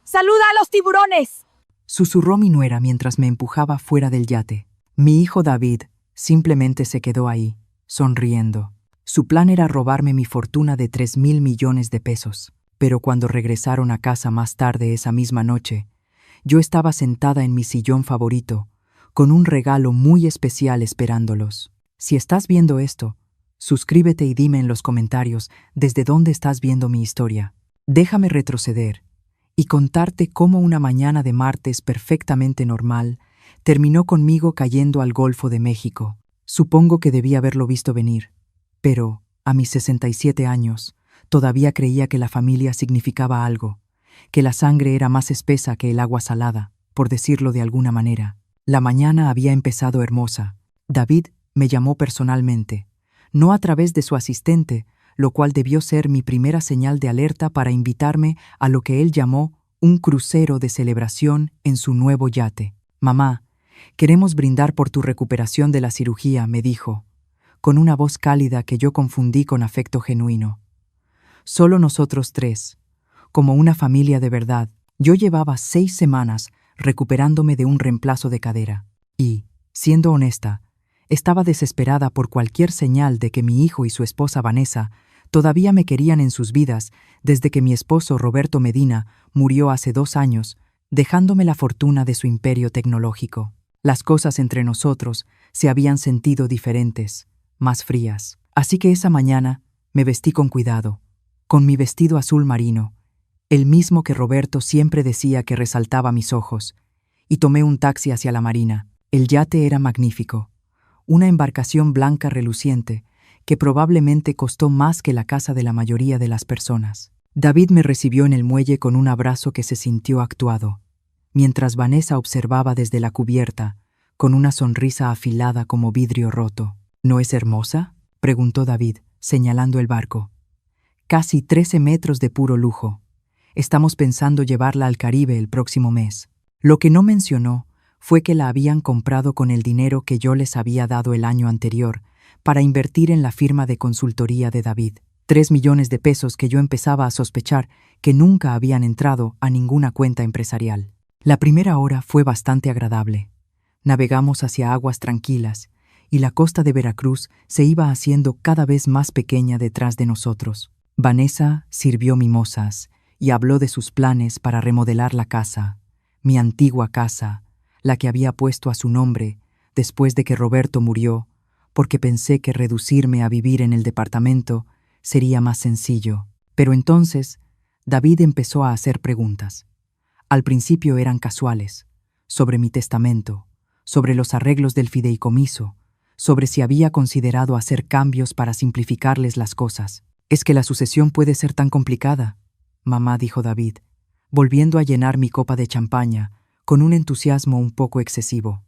¡Saluda a los tiburones! Susurró mi nuera mientras me empujaba fuera del yate. Mi hijo David simplemente se quedó ahí, sonriendo. Su plan era robarme mi fortuna de 3.000 millones de pesos. Pero cuando regresaron a casa más tarde esa misma noche, yo estaba sentada en mi sillón favorito, con un regalo muy especial esperándolos. Si estás viendo esto, suscríbete y dime en los comentarios desde dónde estás viendo mi historia. Déjame retroceder y contarte cómo una mañana de martes perfectamente normal terminó conmigo cayendo al Golfo de México. Supongo que debí haberlo visto venir, pero, a mis 67 años, todavía creía que la familia significaba algo, que la sangre era más espesa que el agua salada, por decirlo de alguna manera. La mañana había empezado hermosa. David me llamó personalmente, no a través de su asistente, lo cual debió ser mi primera señal de alerta para invitarme a lo que él llamó un crucero de celebración en su nuevo yate. «Mamá, queremos brindar por tu recuperación de la cirugía», me dijo, con una voz cálida que yo confundí con afecto genuino. Solo nosotros tres, como una familia de verdad. Yo llevaba 6 semanas recuperándome de un reemplazo de cadera y, siendo honesta, estaba desesperada por cualquier señal de que mi hijo y su esposa Vanessa todavía me querían en sus vidas desde que mi esposo Roberto Medina murió hace 2 años, dejándome la fortuna de su imperio tecnológico. Las cosas entre nosotros se habían sentido diferentes, más frías. Así que esa mañana me vestí con cuidado, con mi vestido azul marino, el mismo que Roberto siempre decía que resaltaba mis ojos, y tomé un taxi hacia la marina. El yate era magnífico, una embarcación blanca reluciente que probablemente costó más que la casa de la mayoría de las personas. David me recibió en el muelle con un abrazo que se sintió actuado, mientras Vanessa observaba desde la cubierta, con una sonrisa afilada como vidrio roto. «¿No es hermosa?», preguntó David, señalando el barco. «Casi 13 metros de puro lujo. Estamos pensando llevarla al Caribe el próximo mes». Lo que no mencionó fue que la habían comprado con el dinero que yo les había dado el año anterior para invertir en la firma de consultoría de David. 3 millones de pesos que yo empezaba a sospechar que nunca habían entrado a ninguna cuenta empresarial. La primera hora fue bastante agradable. Navegamos hacia aguas tranquilas y la costa de Veracruz se iba haciendo cada vez más pequeña detrás de nosotros. Vanessa sirvió mimosas y habló de sus planes para remodelar la casa, mi antigua casa, la que había puesto a su nombre después de que Roberto murió, porque pensé que reducirme a vivir en el departamento sería más sencillo. Pero entonces, David empezó a hacer preguntas. Al principio eran casuales, sobre mi testamento, sobre los arreglos del fideicomiso, sobre si había considerado hacer cambios para simplificarles las cosas. «Es que la sucesión puede ser tan complicada», mamá, dijo David, volviendo a llenar mi copa de champaña con un entusiasmo un poco excesivo.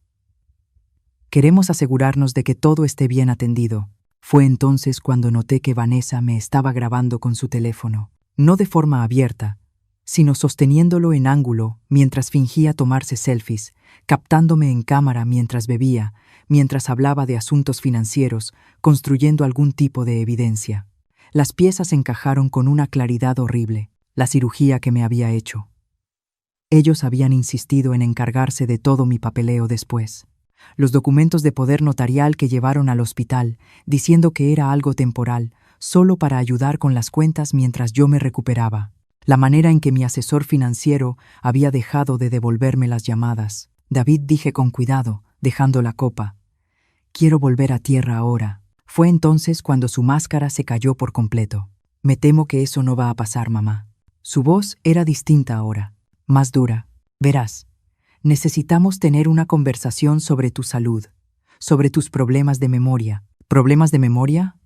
«Queremos asegurarnos de que todo esté bien atendido». Fue entonces cuando noté que Vanessa me estaba grabando con su teléfono, no de forma abierta, sino sosteniéndolo en ángulo mientras fingía tomarse selfies, captándome en cámara mientras bebía, mientras hablaba de asuntos financieros, construyendo algún tipo de evidencia. Las piezas encajaron con una claridad horrible, la cirugía que me había hecho. Ellos habían insistido en encargarse de todo mi papeleo después. Los documentos de poder notarial que llevaron al hospital, diciendo que era algo temporal, solo para ayudar con las cuentas mientras yo me recuperaba. La manera en que mi asesor financiero había dejado de devolverme las llamadas. «David», dije con cuidado, dejando la copa. «Quiero volver a tierra ahora». Fue entonces cuando su máscara se cayó por completo. «Me temo que eso no va a pasar, mamá». Su voz era distinta ahora, más dura. «Verás, necesitamos tener una conversación sobre tu salud, sobre tus problemas de memoria». «¿Problemas de memoria?»,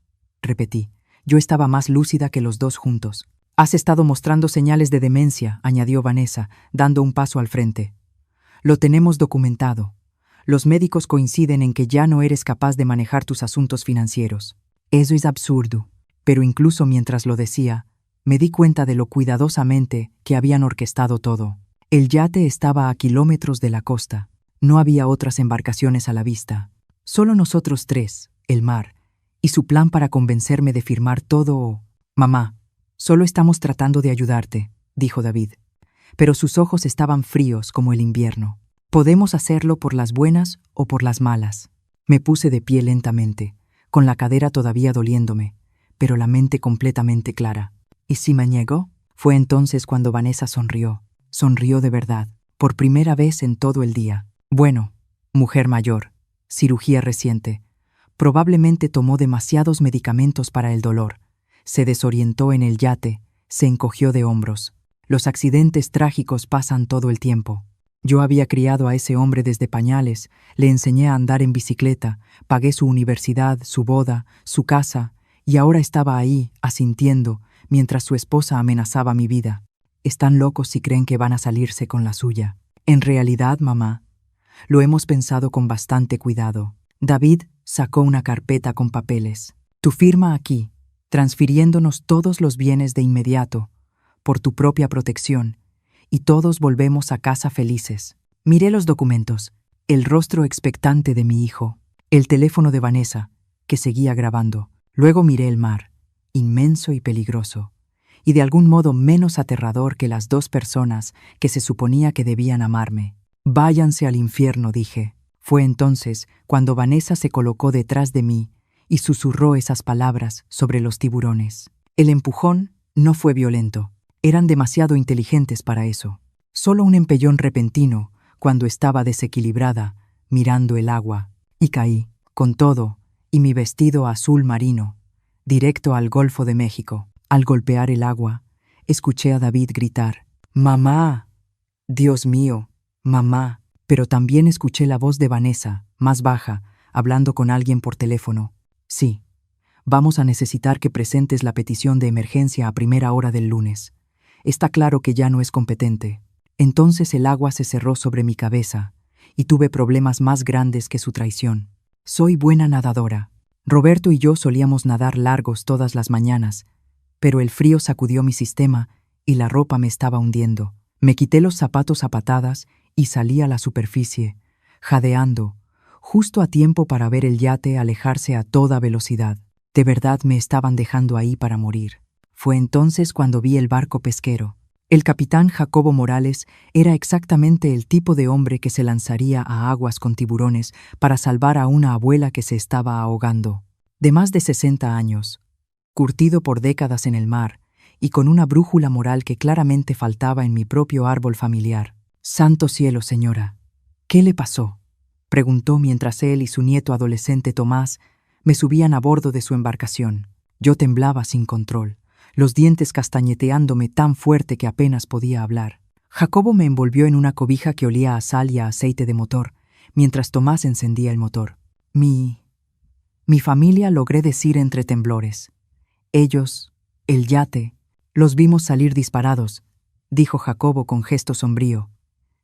repetí. Yo estaba más lúcida que los dos juntos. «Has estado mostrando señales de demencia», añadió Vanessa, dando un paso al frente. «Lo tenemos documentado. Los médicos coinciden en que ya no eres capaz de manejar tus asuntos financieros». «Eso es absurdo». Pero incluso mientras lo decía, me di cuenta de lo cuidadosamente que habían orquestado todo. El yate estaba a kilómetros de la costa. No había otras embarcaciones a la vista. Solo nosotros tres, el mar, y su plan para convencerme de firmar todo. «Mamá, solo estamos tratando de ayudarte», dijo David. pero sus ojos estaban fríos como el invierno. Podemos hacerlo por las buenas o por las malas. Me puse de pie lentamente, con la cadera todavía doliéndome, pero la mente completamente clara. ¿Y si me niego? Fue entonces cuando Vanessa sonrió. Sonrió de verdad, por primera vez en todo el día. Bueno, mujer mayor, cirugía reciente. Probablemente tomó demasiados medicamentos para el dolor. Se desorientó en el yate, se encogió de hombros. Los accidentes trágicos pasan todo el tiempo. Yo había criado a ese hombre desde pañales, le enseñé a andar en bicicleta, pagué su universidad, su boda, su casa, y ahora estaba ahí, asintiendo, mientras su esposa amenazaba mi vida. Están locos si creen que van a salirse con la suya. En realidad, mamá, lo hemos pensado con bastante cuidado. David sacó una carpeta con papeles. Tu firma aquí, transfiriéndonos todos los bienes de inmediato, por tu propia protección, y todos volvemos a casa felices. Miré los documentos, el rostro expectante de mi hijo, el teléfono de Vanessa, que seguía grabando. Luego miré el mar, inmenso y peligroso, y de algún modo menos aterrador que las dos personas que se suponía que debían amarme. Váyanse al infierno, dije. Fue entonces cuando Vanessa se colocó detrás de mí y susurró esas palabras sobre los tiburones. El empujón no fue violento. Eran demasiado inteligentes para eso. Solo un empellón repentino cuando estaba desequilibrada, mirando el agua, y caí, con todo, y mi vestido azul marino, directo al Golfo de México. Al golpear el agua, escuché a David gritar, «¡Mamá! Dios mío, mamá!». Pero también escuché la voz de Vanessa, más baja, hablando con alguien por teléfono. «Sí, vamos a necesitar que presentes la petición de emergencia a primera hora del lunes. Está claro que ya no es competente». Entonces el agua se cerró sobre mi cabeza y tuve problemas más grandes que su traición. Soy buena nadadora. Roberto y yo solíamos nadar largos todas las mañanas, pero el frío sacudió mi sistema y la ropa me estaba hundiendo. Me quité los zapatos a patadas y salí a la superficie, jadeando, justo a tiempo para ver el yate alejarse a toda velocidad. De verdad me estaban dejando ahí para morir. Fue entonces cuando vi el barco pesquero. El capitán Jacobo Morales era exactamente el tipo de hombre que se lanzaría a aguas con tiburones para salvar a una abuela que se estaba ahogando. De más de 60 años, curtido por décadas en el mar y con una brújula moral que claramente faltaba en mi propio árbol familiar. «Santo cielo, señora, ¿qué le pasó?», preguntó mientras él y su nieto adolescente Tomás me subían a bordo de su embarcación. Yo temblaba sin control, los dientes castañeteándome tan fuerte que apenas podía hablar. Jacobo me envolvió en una cobija que olía a sal y a aceite de motor, mientras Tomás encendía el motor. Mi familia, logré decir entre temblores. Ellos, el yate, los vimos salir disparados, dijo Jacobo con gesto sombrío.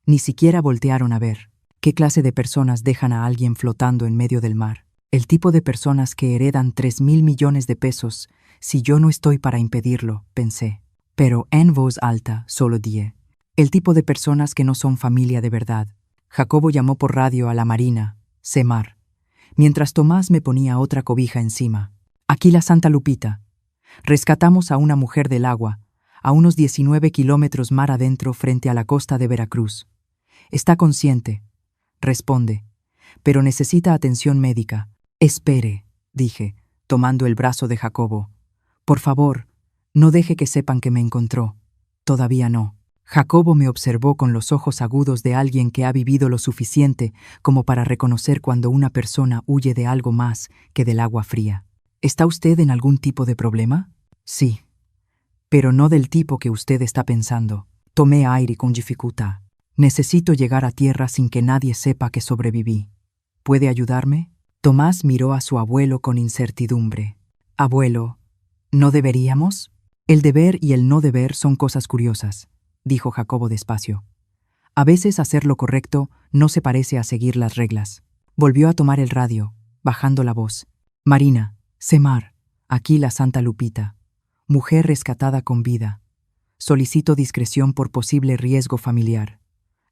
Ni siquiera voltearon a ver. ¿Qué clase de personas dejan a alguien flotando en medio del mar? El tipo de personas que heredan 3.000 millones de pesos si yo no estoy para impedirlo, pensé. Pero en voz alta solo dije, el tipo de personas que no son familia de verdad. Jacobo llamó por radio a la marina, Semar, mientras Tomás me ponía otra cobija encima. Aquí la Santa Lupita. Rescatamos a una mujer del agua, a unos 19 kilómetros mar adentro frente a la costa de Veracruz. Está consciente, responde, pero necesita atención médica. Espere, dije, tomando el brazo de Jacobo. Por favor, no deje que sepan que me encontró. Todavía no. Jacobo me observó con los ojos agudos de alguien que ha vivido lo suficiente como para reconocer cuando una persona huye de algo más que del agua fría. ¿Está usted en algún tipo de problema? Sí, pero no del tipo que usted está pensando. Tomé aire con dificultad. Necesito llegar a tierra sin que nadie sepa que sobreviví. ¿Puede ayudarme? Tomás miró a su abuelo con incertidumbre. Abuelo, ¿no deberíamos? El deber y el no deber son cosas curiosas, dijo Jacobo despacio. A veces hacer lo correcto no se parece a seguir las reglas. Volvió a tomar el radio, bajando la voz. Marina, Semar, aquí la Santa Lupita. Mujer rescatada con vida. Solicito discreción por posible riesgo familiar.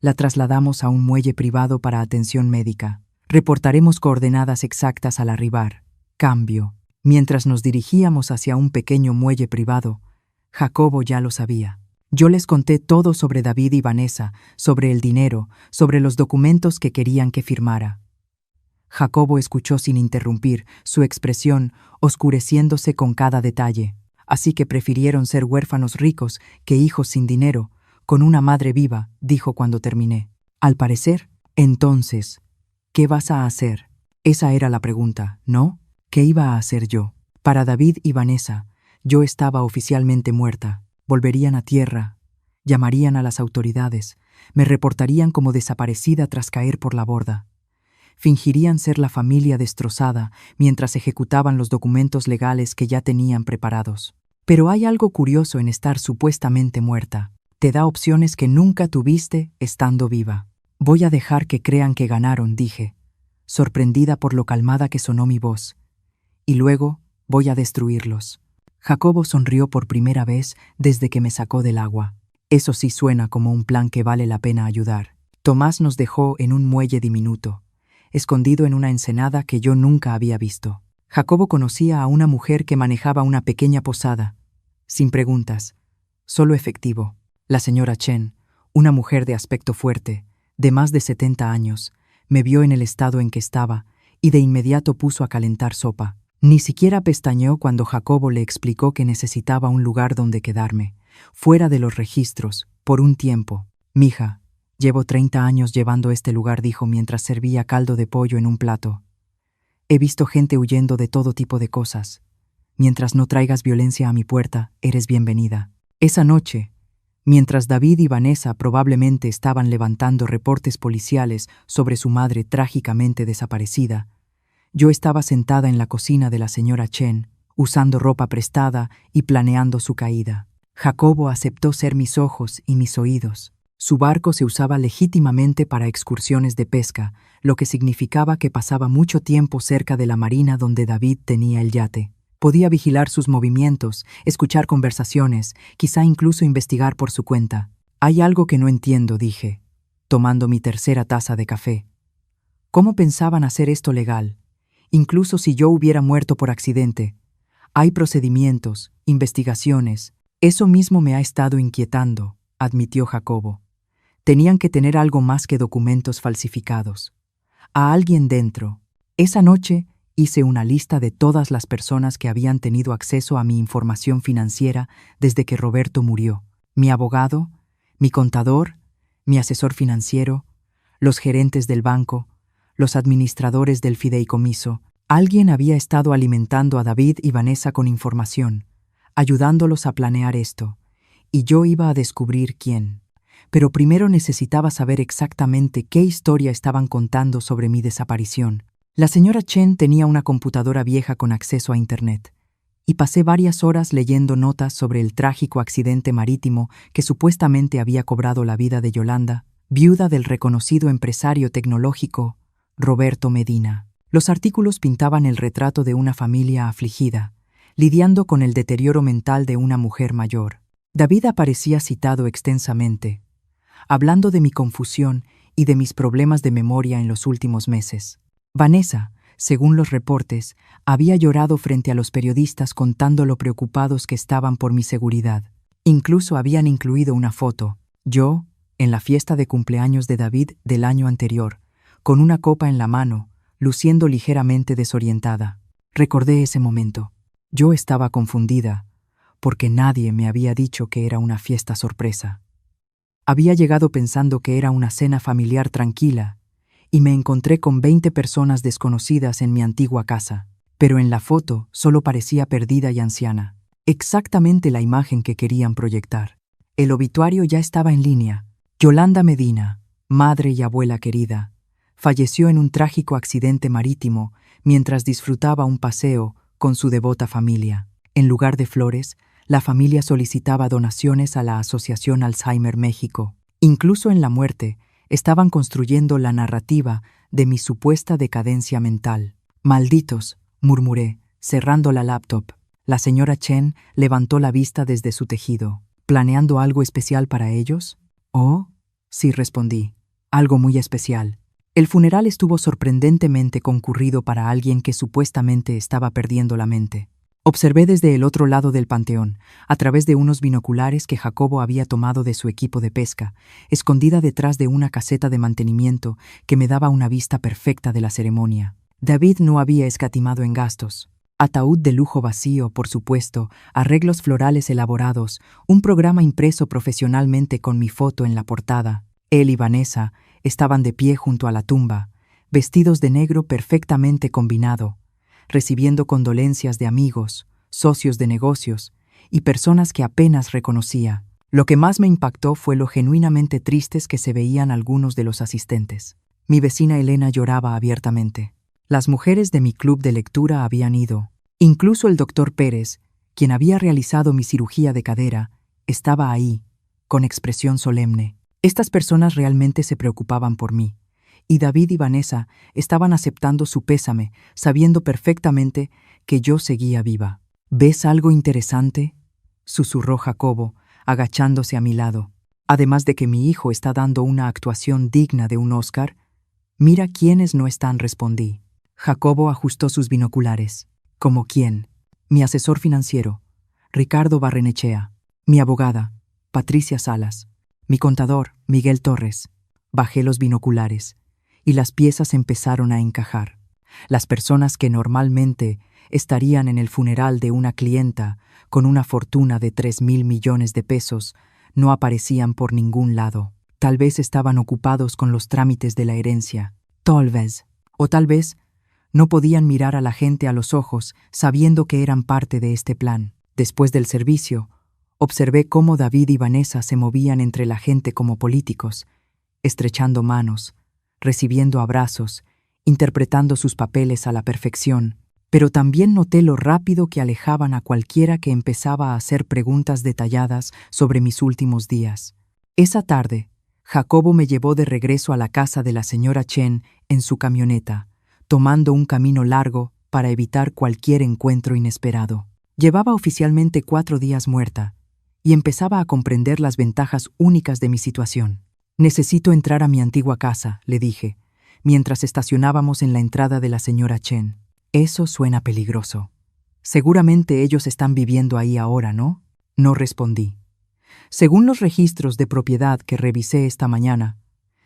La trasladamos a un muelle privado para atención médica. Reportaremos coordenadas exactas al arribar. Cambio. Mientras nos dirigíamos hacia un pequeño muelle privado, Jacobo ya lo sabía. Yo les conté todo sobre David y Vanessa, sobre el dinero, sobre los documentos que querían que firmara. Jacobo escuchó sin interrumpir, su expresión oscureciéndose con cada detalle. Así que prefirieron ser huérfanos ricos que hijos sin dinero, con una madre viva, dijo cuando terminé. Al parecer, entonces, ¿qué vas a hacer? Esa era la pregunta, ¿no? ¿Qué iba a hacer yo? Para David y Vanessa, yo estaba oficialmente muerta. Volverían a tierra, llamarían a las autoridades, me reportarían como desaparecida tras caer por la borda. Fingirían ser la familia destrozada mientras ejecutaban los documentos legales que ya tenían preparados. Pero hay algo curioso en estar supuestamente muerta. Te da opciones que nunca tuviste estando viva. Voy a dejar que crean que ganaron, dije, sorprendida por lo calmada que sonó mi voz. Y luego voy a destruirlos. Jacobo sonrió por primera vez desde que me sacó del agua. Eso sí suena como un plan que vale la pena ayudar. Tomás nos dejó en un muelle diminuto, escondido en una ensenada que yo nunca había visto. Jacobo conocía a una mujer que manejaba una pequeña posada, sin preguntas, solo efectivo. La señora Chen, una mujer de aspecto fuerte, de más de 70 años, me vio en el estado en que estaba y de inmediato puso a calentar sopa. Ni siquiera pestañeó cuando Jacobo le explicó que necesitaba un lugar donde quedarme, fuera de los registros, por un tiempo. Mija, llevo 30 años llevando este lugar, dijo mientras servía caldo de pollo en un plato. He visto gente huyendo de todo tipo de cosas. Mientras no traigas violencia a mi puerta, eres bienvenida. Esa noche, mientras David y Vanessa probablemente estaban levantando reportes policiales sobre su madre trágicamente desaparecida, yo estaba sentada en la cocina de la señora Chen, usando ropa prestada y planeando su caída. Jacobo aceptó ser mis ojos y mis oídos. Su barco se usaba legítimamente para excursiones de pesca, lo que significaba que pasaba mucho tiempo cerca de la marina donde David tenía el yate. Podía vigilar sus movimientos, escuchar conversaciones, quizá incluso investigar por su cuenta. Hay algo que no entiendo, dije, tomando mi tercera taza de café. ¿Cómo pensaban hacer esto legal? Incluso si yo hubiera muerto por accidente. Hay procedimientos, investigaciones. Eso mismo me ha estado inquietando, admitió Jacobo. Tenían que tener algo más que documentos falsificados. A alguien dentro. Esa noche hice una lista de todas las personas que habían tenido acceso a mi información financiera desde que Roberto murió. Mi abogado, mi contador, mi asesor financiero, los gerentes del banco, los administradores del fideicomiso. Alguien había estado alimentando a David y Vanessa con información, ayudándolos a planear esto, y yo iba a descubrir quién. Pero primero necesitaba saber exactamente qué historia estaban contando sobre mi desaparición. La señora Chen tenía una computadora vieja con acceso a Internet, y pasé varias horas leyendo notas sobre el trágico accidente marítimo que supuestamente había cobrado la vida de Yolanda, viuda del reconocido empresario tecnológico Roberto Medina. Los artículos pintaban el retrato de una familia afligida, lidiando con el deterioro mental de una mujer mayor. David aparecía citado extensamente, hablando de mi confusión y de mis problemas de memoria en los últimos meses. Vanessa, según los reportes, había llorado frente a los periodistas contando lo preocupados que estaban por mi seguridad. Incluso habían incluido una foto, yo, en la fiesta de cumpleaños de David del año anterior, con una copa en la mano, luciendo ligeramente desorientada. Recordé ese momento. Yo estaba confundida, porque nadie me había dicho que era una fiesta sorpresa. Había llegado pensando que era una cena familiar tranquila, y me encontré con 20 personas desconocidas en mi antigua casa. Pero en la foto solo parecía perdida y anciana. Exactamente la imagen que querían proyectar. El obituario ya estaba en línea. Yolanda Medina, madre y abuela querida, falleció en un trágico accidente marítimo mientras disfrutaba un paseo con su devota familia. En lugar de flores, la familia solicitaba donaciones a la Asociación Alzheimer México. Incluso en la muerte, estaban construyendo la narrativa de mi supuesta decadencia mental. Malditos, murmuré, cerrando la laptop. La señora Chen levantó la vista desde su tejido. ¿Planeando algo especial para ellos? Oh, sí, respondí. Algo muy especial. El funeral estuvo sorprendentemente concurrido para alguien que supuestamente estaba perdiendo la mente. Observé desde el otro lado del panteón, a través de unos binoculares que Jacobo había tomado de su equipo de pesca, escondida detrás de una caseta de mantenimiento que me daba una vista perfecta de la ceremonia. David no había escatimado en gastos. Ataúd de lujo vacío, por supuesto, arreglos florales elaborados, un programa impreso profesionalmente con mi foto en la portada. Él y Vanessa estaban de pie junto a la tumba, vestidos de negro perfectamente combinado, recibiendo condolencias de amigos, socios de negocios y personas que apenas reconocía. Lo que más me impactó fue lo genuinamente tristes que se veían algunos de los asistentes. Mi vecina Elena lloraba abiertamente. Las mujeres de mi club de lectura habían ido. Incluso el doctor Pérez, quien había realizado mi cirugía de cadera, estaba ahí, con expresión solemne. Estas personas realmente se preocupaban por mí. Y David y Vanessa estaban aceptando su pésame, sabiendo perfectamente que yo seguía viva. ¿Ves algo interesante?, susurró Jacobo, agachándose a mi lado. Además de que mi hijo está dando una actuación digna de un Oscar, mira quiénes no están, respondí. Jacobo ajustó sus binoculares. ¿Como quién? Mi asesor financiero, Ricardo Barrenechea. Mi abogada, Patricia Salas. Mi contador, Miguel Torres. Bajé los binoculares y las piezas empezaron a encajar. Las personas que normalmente estarían en el funeral de una clienta con una fortuna de 3.000 millones de pesos no aparecían por ningún lado. Tal vez estaban ocupados con los trámites de la herencia. Tal vez. O tal vez no podían mirar a la gente a los ojos sabiendo que eran parte de este plan. Después del servicio, observé cómo David y Vanessa se movían entre la gente como políticos, estrechando manos, recibiendo abrazos, interpretando sus papeles a la perfección, pero también noté lo rápido que alejaban a cualquiera que empezaba a hacer preguntas detalladas sobre mis últimos días. Esa tarde, Jacobo me llevó de regreso a la casa de la señora Chen en su camioneta, tomando un camino largo para evitar cualquier encuentro inesperado. Llevaba oficialmente 4 días muerta y empezaba a comprender las ventajas únicas de mi situación. Necesito entrar a mi antigua casa, le dije, mientras estacionábamos en la entrada de la señora Chen. Eso suena peligroso. Seguramente ellos están viviendo ahí ahora, ¿no? No respondí. Según los registros de propiedad que revisé esta mañana,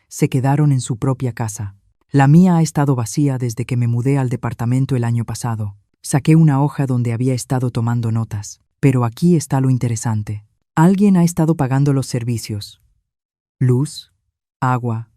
se quedaron en su propia casa. La mía ha estado vacía desde que me mudé al departamento el año pasado. Saqué una hoja donde había estado tomando notas. Pero aquí está lo interesante. Alguien ha estado pagando los servicios. Luz, agua,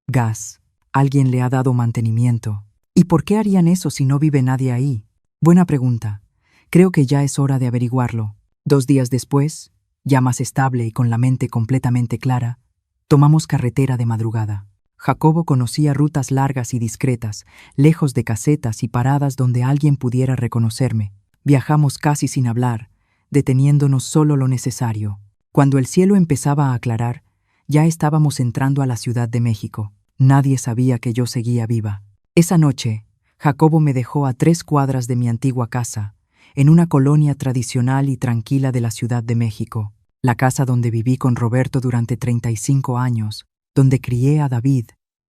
gas. Alguien le ha dado mantenimiento. ¿Y por qué harían eso si no vive nadie ahí? Buena pregunta. Creo que ya es hora de averiguarlo. 2 días después, ya más estable y con la mente completamente clara, tomamos carretera de madrugada. Jacobo conocía rutas largas y discretas, lejos de casetas y paradas donde alguien pudiera reconocerme. Viajamos casi sin hablar, deteniéndonos solo lo necesario. Cuando el cielo empezaba a aclarar, ya estábamos entrando a la Ciudad de México. Nadie sabía que yo seguía viva. Esa noche, Jacobo me dejó a 3 cuadras de mi antigua casa, en una colonia tradicional y tranquila de la Ciudad de México, la casa donde viví con Roberto durante 35 años, donde crié a David,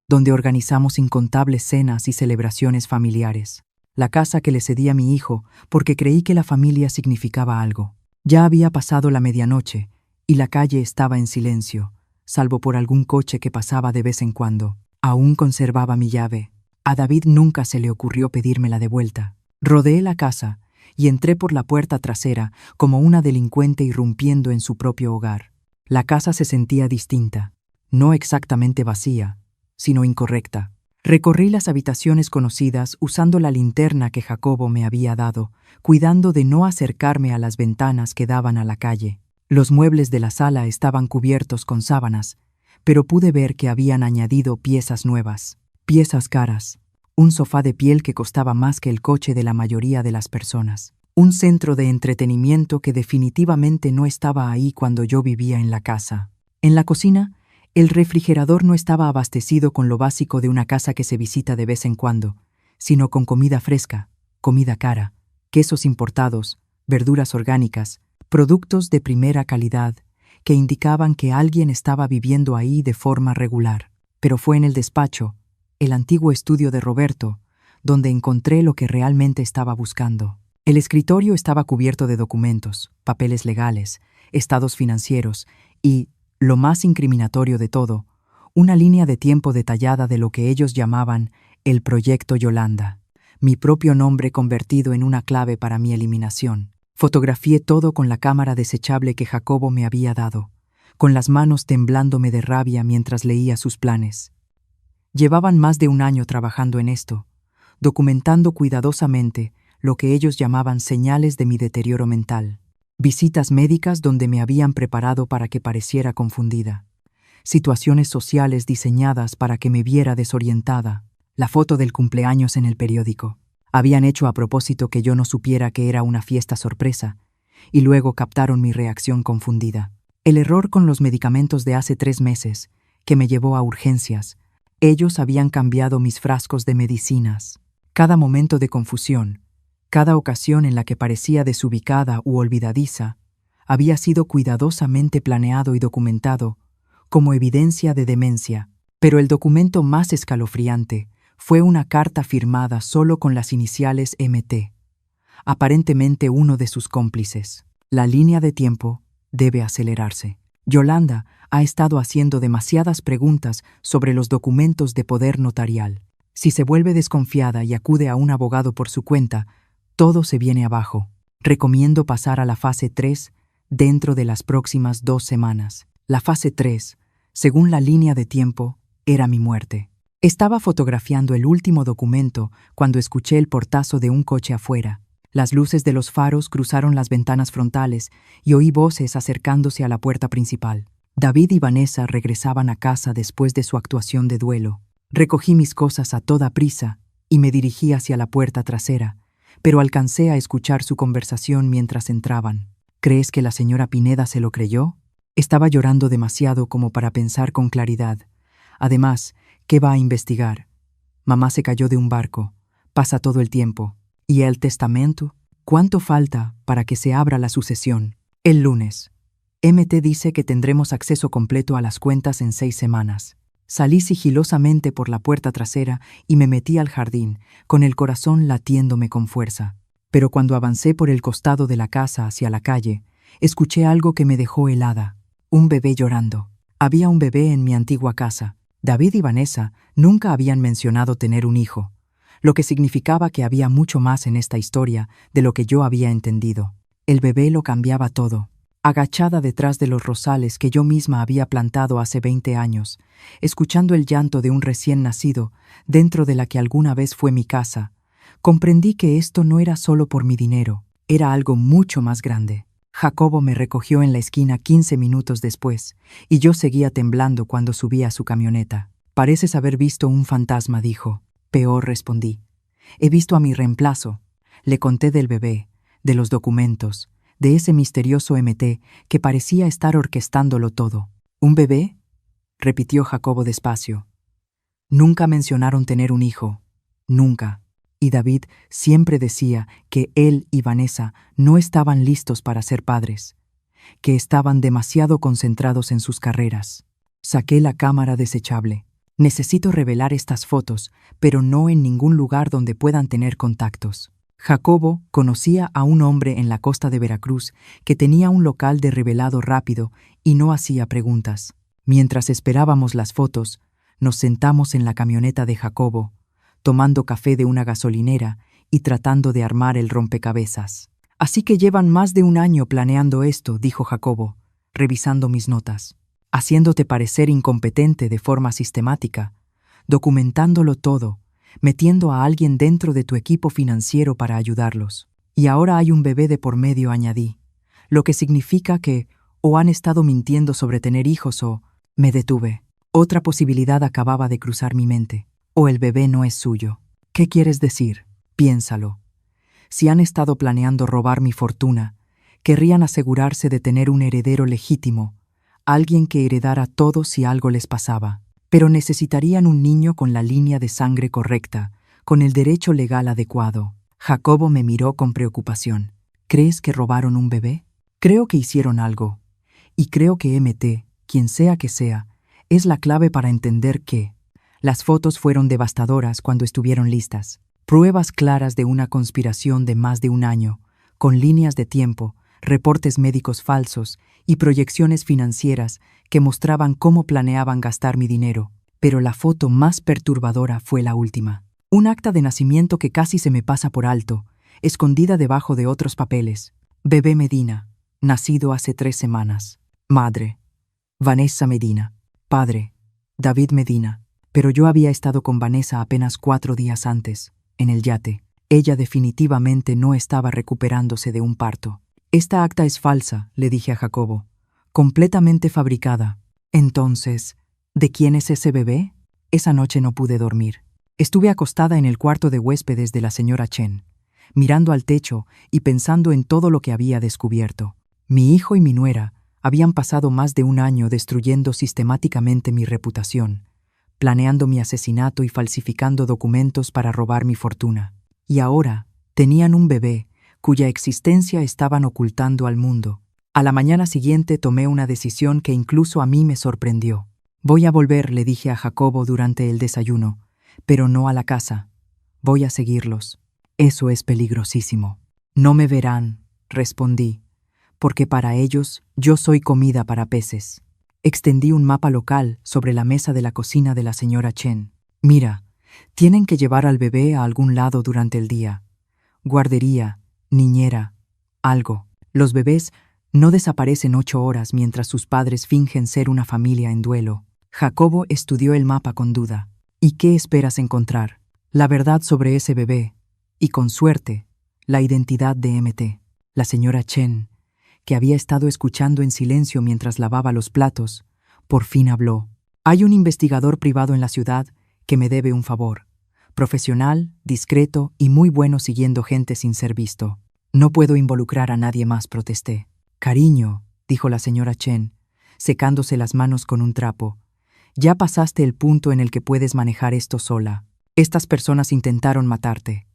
donde organizamos incontables cenas y celebraciones familiares, la casa que le cedí a mi hijo porque creí que la familia significaba algo. Ya había pasado la medianoche y la calle estaba en silencio, salvo por algún coche que pasaba de vez en cuando. Aún conservaba mi llave. A David nunca se le ocurrió pedírmela de vuelta. Rodeé la casa y entré por la puerta trasera como una delincuente irrumpiendo en su propio hogar. La casa se sentía distinta, no exactamente vacía, sino incorrecta. Recorrí las habitaciones conocidas usando la linterna que Jacobo me había dado, cuidando de no acercarme a las ventanas que daban a la calle. Los muebles de la sala estaban cubiertos con sábanas, pero pude ver que habían añadido piezas nuevas, piezas caras, un sofá de piel que costaba más que el coche de la mayoría de las personas, un centro de entretenimiento que definitivamente no estaba ahí cuando yo vivía en la casa. En la cocina, el refrigerador no estaba abastecido con lo básico de una casa que se visita de vez en cuando, sino con comida fresca, comida cara, quesos importados, verduras orgánicas, productos de primera calidad que indicaban que alguien estaba viviendo ahí de forma regular. Pero fue en el despacho, el antiguo estudio de Roberto, donde encontré lo que realmente estaba buscando. El escritorio estaba cubierto de documentos, papeles legales, estados financieros y, lo más incriminatorio de todo, una línea de tiempo detallada de lo que ellos llamaban el Proyecto Yolanda, mi propio nombre convertido en una clave para mi eliminación. Fotografié todo con la cámara desechable que Jacobo me había dado, con las manos temblándome de rabia mientras leía sus planes. Llevaban más de un año trabajando en esto, documentando cuidadosamente lo que ellos llamaban señales de mi deterioro mental, visitas médicas donde me habían preparado para que pareciera confundida, situaciones sociales diseñadas para que me viera desorientada, la foto del cumpleaños en el periódico. Habían hecho a propósito que yo no supiera que era una fiesta sorpresa, y luego captaron mi reacción confundida. El error con los medicamentos de hace 3 meses, que me llevó a urgencias. Ellos habían cambiado mis frascos de medicinas. Cada momento de confusión, cada ocasión en la que parecía desubicada u olvidadiza, había sido cuidadosamente planeado y documentado como evidencia de demencia. Pero el documento más escalofriante fue una carta firmada solo con las iniciales MT, aparentemente uno de sus cómplices. La línea de tiempo debe acelerarse. Yolanda ha estado haciendo demasiadas preguntas sobre los documentos de poder notarial. Si se vuelve desconfiada y acude a un abogado por su cuenta, todo se viene abajo. Recomiendo pasar a la fase 3 dentro de las próximas 2 semanas. La fase 3, según la línea de tiempo, era mi muerte. Estaba fotografiando el último documento cuando escuché el portazo de un coche afuera. Las luces de los faros cruzaron las ventanas frontales y oí voces acercándose a la puerta principal. David y Vanessa regresaban a casa después de su actuación de duelo. Recogí mis cosas a toda prisa y me dirigí hacia la puerta trasera, pero alcancé a escuchar su conversación mientras entraban. ¿Crees que la señora Pineda se lo creyó? Estaba llorando demasiado como para pensar con claridad. Además, ¿qué va a investigar? Mamá se cayó de un barco. Pasa todo el tiempo. ¿Y el testamento? ¿Cuánto falta para que se abra la sucesión? El lunes. MT dice que tendremos acceso completo a las cuentas en 6 semanas. Salí sigilosamente por la puerta trasera y me metí al jardín, con el corazón latiéndome con fuerza. Pero cuando avancé por el costado de la casa hacia la calle, escuché algo que me dejó helada. Un bebé llorando. Había un bebé en mi antigua casa. David y Vanessa nunca habían mencionado tener un hijo, lo que significaba que había mucho más en esta historia de lo que yo había entendido. El bebé lo cambiaba todo. Agachada detrás de los rosales que yo misma había plantado hace 20 años, escuchando el llanto de un recién nacido dentro de la que alguna vez fue mi casa, comprendí que esto no era solo por mi dinero, era algo mucho más grande. Jacobo me recogió en la esquina 15 minutos después, y yo seguía temblando cuando subí a su camioneta. «Pareces haber visto un fantasma», dijo. «Peor», respondí. «He visto a mi reemplazo». Le conté del bebé, de los documentos, de ese misterioso MT que parecía estar orquestándolo todo. «¿Un bebé?», repitió Jacobo despacio. «Nunca mencionaron tener un hijo. Nunca. Y David siempre decía que él y Vanessa no estaban listos para ser padres, que estaban demasiado concentrados en sus carreras». Saqué la cámara desechable. «Necesito revelar estas fotos, pero no en ningún lugar donde puedan tener contactos». Jacobo conocía a un hombre en la costa de Veracruz que tenía un local de revelado rápido y no hacía preguntas. Mientras esperábamos las fotos, nos sentamos en la camioneta de Jacobo, tomando café de una gasolinera y tratando de armar el rompecabezas. «Así que llevan más de un año planeando esto», dijo Jacobo, revisando mis notas, «haciéndote parecer incompetente de forma sistemática, documentándolo todo, metiendo a alguien dentro de tu equipo financiero para ayudarlos. Y ahora hay un bebé de por medio», añadí, «lo que significa que o han estado mintiendo sobre tener hijos o…». Me detuve. Otra posibilidad acababa de cruzar mi mente. «O el bebé no es suyo». «¿Qué quieres decir? Piénsalo. Si han estado planeando robar mi fortuna, querrían asegurarse de tener un heredero legítimo, alguien que heredara todo si algo les pasaba. Pero necesitarían un niño con la línea de sangre correcta, con el derecho legal adecuado». Jacobo me miró con preocupación. «¿Crees que robaron un bebé? Creo que hicieron algo. Y creo que MT, quien sea que sea, es la clave para entender que…». Las fotos fueron devastadoras cuando estuvieron listas. Pruebas claras de una conspiración de más de un año, con líneas de tiempo, reportes médicos falsos y proyecciones financieras que mostraban cómo planeaban gastar mi dinero. Pero la foto más perturbadora fue la última. Un acta de nacimiento que casi se me pasa por alto, escondida debajo de otros papeles. Bebé Medina, nacido hace 3 semanas. Madre, Vanessa Medina. Padre, David Medina. Pero yo había estado con Vanessa apenas 4 días antes, en el yate. Ella definitivamente no estaba recuperándose de un parto. Esta acta es falsa, le dije a Jacobo. Completamente fabricada. Entonces, ¿de quién es ese bebé? Esa noche no pude dormir. Estuve acostada en el cuarto de huéspedes de la señora Chen, mirando al techo y pensando en todo lo que había descubierto. Mi hijo y mi nuera habían pasado más de un año destruyendo sistemáticamente mi reputación, planeando mi asesinato y falsificando documentos para robar mi fortuna. Y ahora tenían un bebé cuya existencia estaban ocultando al mundo. A la mañana siguiente tomé una decisión que incluso a mí me sorprendió. Voy a volver, le dije a Jacobo durante el desayuno, pero no a la casa. Voy a seguirlos. Eso es peligrosísimo. No me verán, respondí, porque para ellos yo soy comida para peces. Extendí un mapa local sobre la mesa de la cocina de la señora Chen. Mira, tienen que llevar al bebé a algún lado durante el día. Guardería, niñera, algo. Los bebés no desaparecen 8 horas mientras sus padres fingen ser una familia en duelo. Jacobo estudió el mapa con duda. ¿Y qué esperas encontrar? La verdad sobre ese bebé, y con suerte, la identidad de MT. La señora Chen, que había estado escuchando en silencio mientras lavaba los platos, por fin habló. Hay un investigador privado en la ciudad que me debe un favor. Profesional, discreto y muy bueno siguiendo gente sin ser visto. No puedo involucrar a nadie más, protesté. Cariño, dijo la señora Chen, secándose las manos con un trapo. Ya pasaste el punto en el que puedes manejar esto sola. Estas personas intentaron matarte.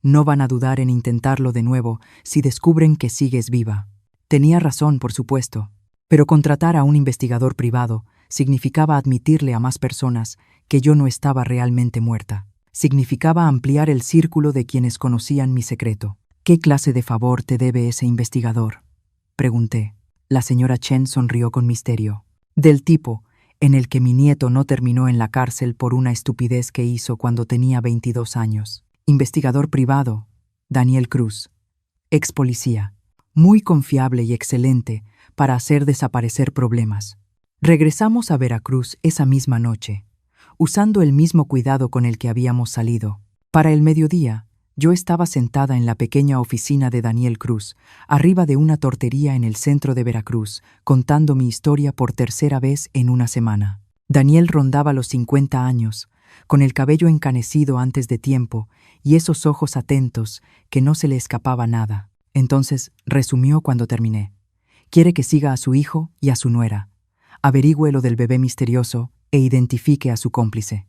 No van a dudar en intentarlo de nuevo si descubren que sigues viva. Tenía razón, por supuesto, pero contratar a un investigador privado significaba admitirle a más personas que yo no estaba realmente muerta. Significaba ampliar el círculo de quienes conocían mi secreto. ¿Qué clase de favor te debe ese investigador?, pregunté. La señora Chen sonrió con misterio. Del tipo en el que mi nieto no terminó en la cárcel por una estupidez que hizo cuando tenía 22 años. Investigador privado, Daniel Cruz, ex policía, muy confiable y excelente para hacer desaparecer problemas. Regresamos a Veracruz esa misma noche, usando el mismo cuidado con el que habíamos salido. Para el mediodía, yo estaba sentada en la pequeña oficina de Daniel Cruz, arriba de una tortería en el centro de Veracruz, contando mi historia por 3ª vez en una semana. Daniel rondaba los 50 años, con el cabello encanecido antes de tiempo y esos ojos atentos que no se le escapaba nada. Entonces resumió cuando terminé. Quiere que siga a su hijo y a su nuera, averigüe lo del bebé misterioso e identifique a su cómplice.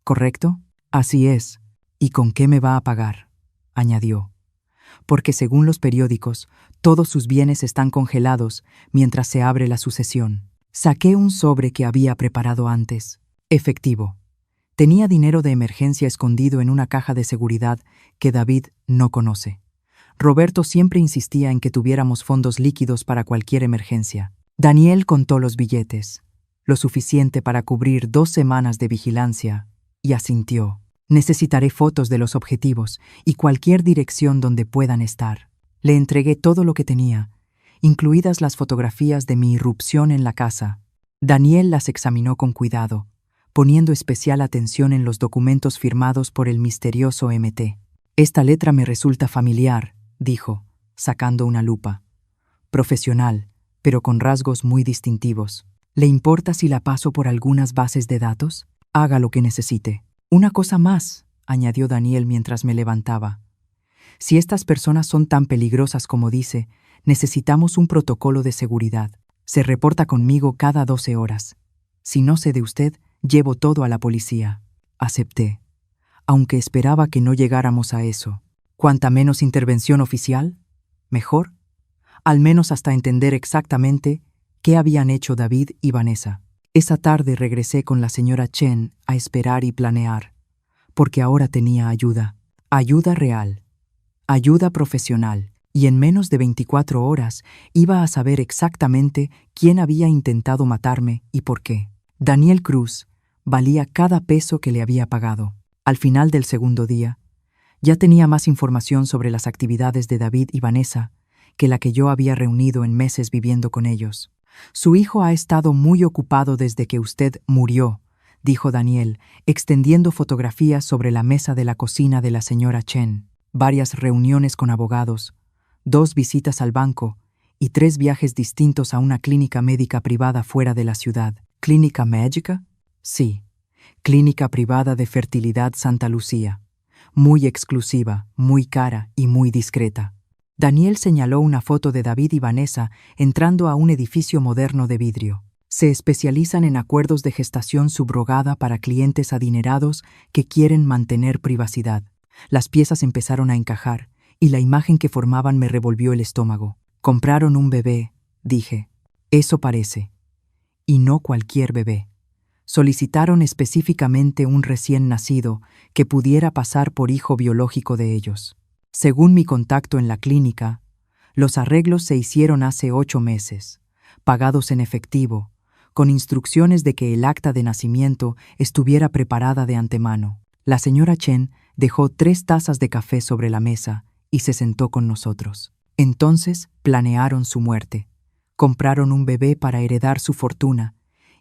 ¿Correcto? Así es. ¿Y con qué me va a pagar?, añadió. Porque según los periódicos, todos sus bienes están congelados mientras se abre la sucesión. Saqué un sobre que había preparado antes. Efectivo. Tenía dinero de emergencia escondido en una caja de seguridad que David no conoce. Roberto siempre insistía en que tuviéramos fondos líquidos para cualquier emergencia. Daniel contó los billetes, lo suficiente para cubrir 2 semanas de vigilancia, y asintió. Necesitaré fotos de los objetivos y cualquier dirección donde puedan estar. Le entregué todo lo que tenía, incluidas las fotografías de mi irrupción en la casa. Daniel las examinó con cuidado, poniendo especial atención en los documentos firmados por el misterioso MT. Esta letra me resulta familiar, dijo, sacando una lupa. Profesional, pero con rasgos muy distintivos. ¿Le importa si la paso por algunas bases de datos? Haga lo que necesite. Una cosa más, añadió Daniel mientras me levantaba. Si estas personas son tan peligrosas como dice, necesitamos un protocolo de seguridad. Se reporta conmigo cada 12 horas. Si no sé de usted, llevo todo a la policía. Acepté, aunque esperaba que no llegáramos a eso. Cuanta menos intervención oficial, mejor. Al menos hasta entender exactamente qué habían hecho David y Vanessa. Esa tarde regresé con la señora Chen a esperar y planear, porque ahora tenía ayuda. Ayuda real, ayuda profesional, y en menos de 24 horas iba a saber exactamente quién había intentado matarme y por qué. Daniel Cruz valía cada peso que le había pagado. Al final del segundo día, ya tenía más información sobre las actividades de David y Vanessa que la que yo había reunido en meses viviendo con ellos. Su hijo ha estado muy ocupado desde que usted murió, dijo Daniel, extendiendo fotografías sobre la mesa de la cocina de la señora Chen. Varias reuniones con abogados, 2 visitas al banco y 3 viajes distintos a una clínica médica privada fuera de la ciudad. ¿Clínica médica? Sí, clínica privada de fertilidad Santa Lucía. Muy exclusiva, muy cara y muy discreta. Daniel señaló una foto de David y Vanessa entrando a un edificio moderno de vidrio. Se especializan en acuerdos de gestación subrogada para clientes adinerados que quieren mantener privacidad. Las piezas empezaron a encajar, y la imagen que formaban me revolvió el estómago. Compraron un bebé, dije. Eso parece. Y no cualquier bebé. Solicitaron específicamente un recién nacido que pudiera pasar por hijo biológico de ellos. Según mi contacto en la clínica, los arreglos se hicieron hace 8 meses, pagados en efectivo, con instrucciones de que el acta de nacimiento estuviera preparada de antemano. La señora Chen dejó 3 tazas de café sobre la mesa y se sentó con nosotros. Entonces planearon su muerte. Compraron un bebé para heredar su fortuna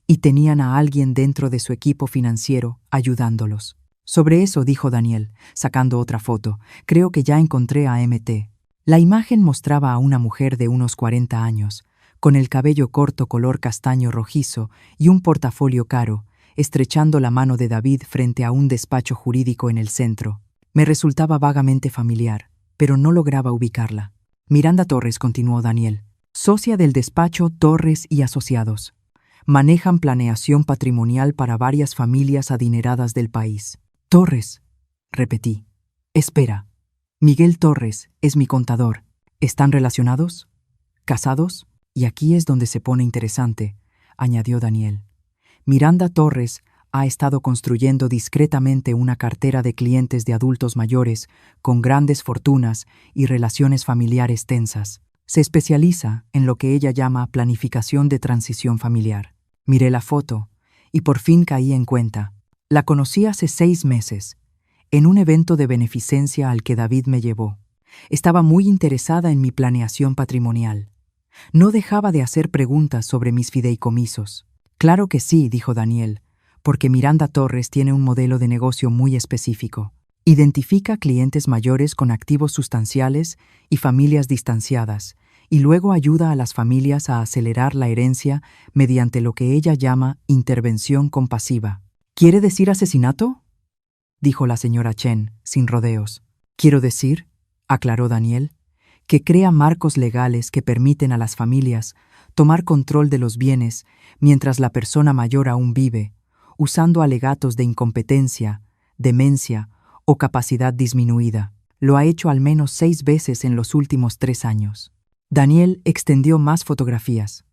y tenían a alguien dentro de su equipo financiero ayudándolos. Sobre eso dijo Daniel, sacando otra foto. Creo que ya encontré a MT. La imagen mostraba a una mujer de unos 40 años, con el cabello corto color castaño rojizo y un portafolio caro, estrechando la mano de David frente a un despacho jurídico en el centro. Me resultaba vagamente familiar, pero no lograba ubicarla. Miranda Torres, continuó Daniel, socia del despacho Torres y Asociados. Manejan planeación patrimonial para varias familias adineradas del país. Torres, repetí. Espera. Miguel Torres es mi contador. ¿Están relacionados? ¿Casados? Y aquí es donde se pone interesante, añadió Daniel. Miranda Torres ha estado construyendo discretamente una cartera de clientes de adultos mayores con grandes fortunas y relaciones familiares tensas. Se especializa en lo que ella llama planificación de transición familiar. Miré la foto y por fin caí en cuenta. La conocí hace 6 meses, en un evento de beneficencia al que David me llevó. Estaba muy interesada en mi planeación patrimonial. No dejaba de hacer preguntas sobre mis fideicomisos. Claro que sí, dijo Daniel, porque Miranda Torres tiene un modelo de negocio muy específico. Identifica clientes mayores con activos sustanciales y familias distanciadas, y luego ayuda a las familias a acelerar la herencia mediante lo que ella llama intervención compasiva. ¿Quiere decir asesinato?, dijo la señora Chen, sin rodeos. Quiero decir, aclaró Daniel, que crea marcos legales que permiten a las familias tomar control de los bienes mientras la persona mayor aún vive, usando alegatos de incompetencia, demencia o capacidad disminuida. Lo ha hecho al menos 6 veces en los últimos 3 años. Daniel extendió más fotografías.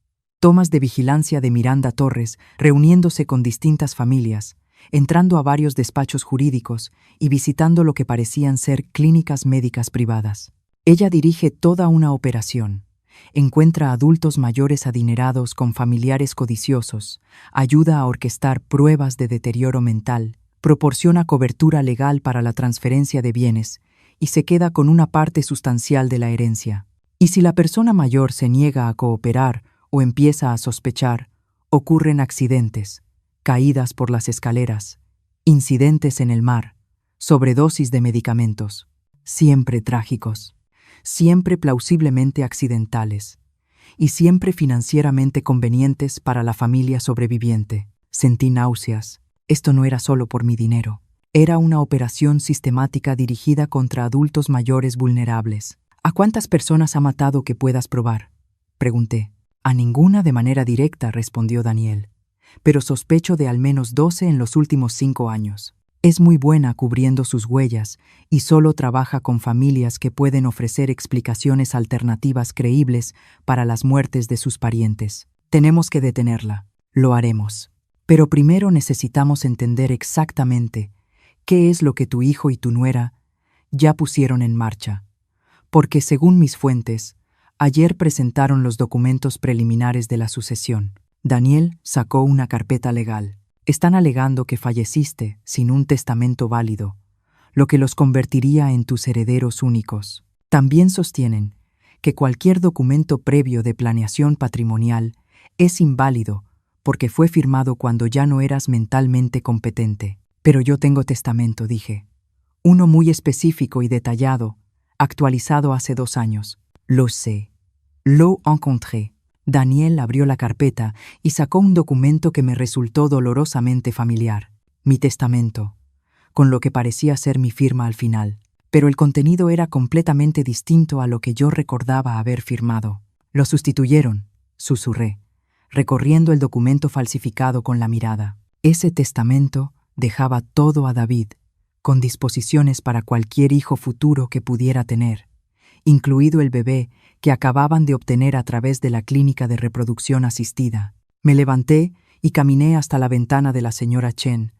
Tomas de vigilancia de Miranda Torres reuniéndose con distintas familias, entrando a varios despachos jurídicos y visitando lo que parecían ser clínicas médicas privadas. Ella dirige toda una operación. Encuentra adultos mayores adinerados con familiares codiciosos, ayuda a orquestar pruebas de deterioro mental, proporciona cobertura legal para la transferencia de bienes y se queda con una parte sustancial de la herencia. Y si la persona mayor se niega a cooperar o empieza a sospechar, ocurren accidentes, caídas por las escaleras, incidentes en el mar, sobredosis de medicamentos, siempre trágicos, siempre plausiblemente accidentales, y siempre financieramente convenientes para la familia sobreviviente. Sentí náuseas. Esto no era solo por mi dinero. Era una operación sistemática dirigida contra adultos mayores vulnerables. ¿A cuántas personas ha matado que puedas probar?, pregunté. A ninguna de manera directa, respondió Daniel, pero sospecho de al menos 12 en los últimos 5 años. Es muy buena cubriendo sus huellas y solo trabaja con familias que pueden ofrecer explicaciones alternativas creíbles para las muertes de sus parientes. Tenemos que detenerla. Lo haremos. Pero primero necesitamos entender exactamente qué es lo que tu hijo y tu nuera ya pusieron en marcha. Porque, según mis fuentes, ayer presentaron los documentos preliminares de la sucesión. Daniel sacó una carpeta legal. Están alegando que falleciste sin un testamento válido, lo que los convertiría en tus herederos únicos. También sostienen que cualquier documento previo de planeación patrimonial es inválido porque fue firmado cuando ya no eras mentalmente competente. Pero yo tengo testamento, dije. Uno muy específico y detallado, actualizado hace 2 años. Lo sé. Lo encontré. Daniel abrió la carpeta y sacó un documento que me resultó dolorosamente familiar. Mi testamento, con lo que parecía ser mi firma al final. Pero el contenido era completamente distinto a lo que yo recordaba haber firmado. Lo sustituyeron, susurré, recorriendo el documento falsificado con la mirada. Ese testamento dejaba todo a David, con disposiciones para cualquier hijo futuro que pudiera tener, incluido el bebé que acababan de obtener a través de la clínica de reproducción asistida. Me levanté y caminé hasta la ventana de la señora Chen,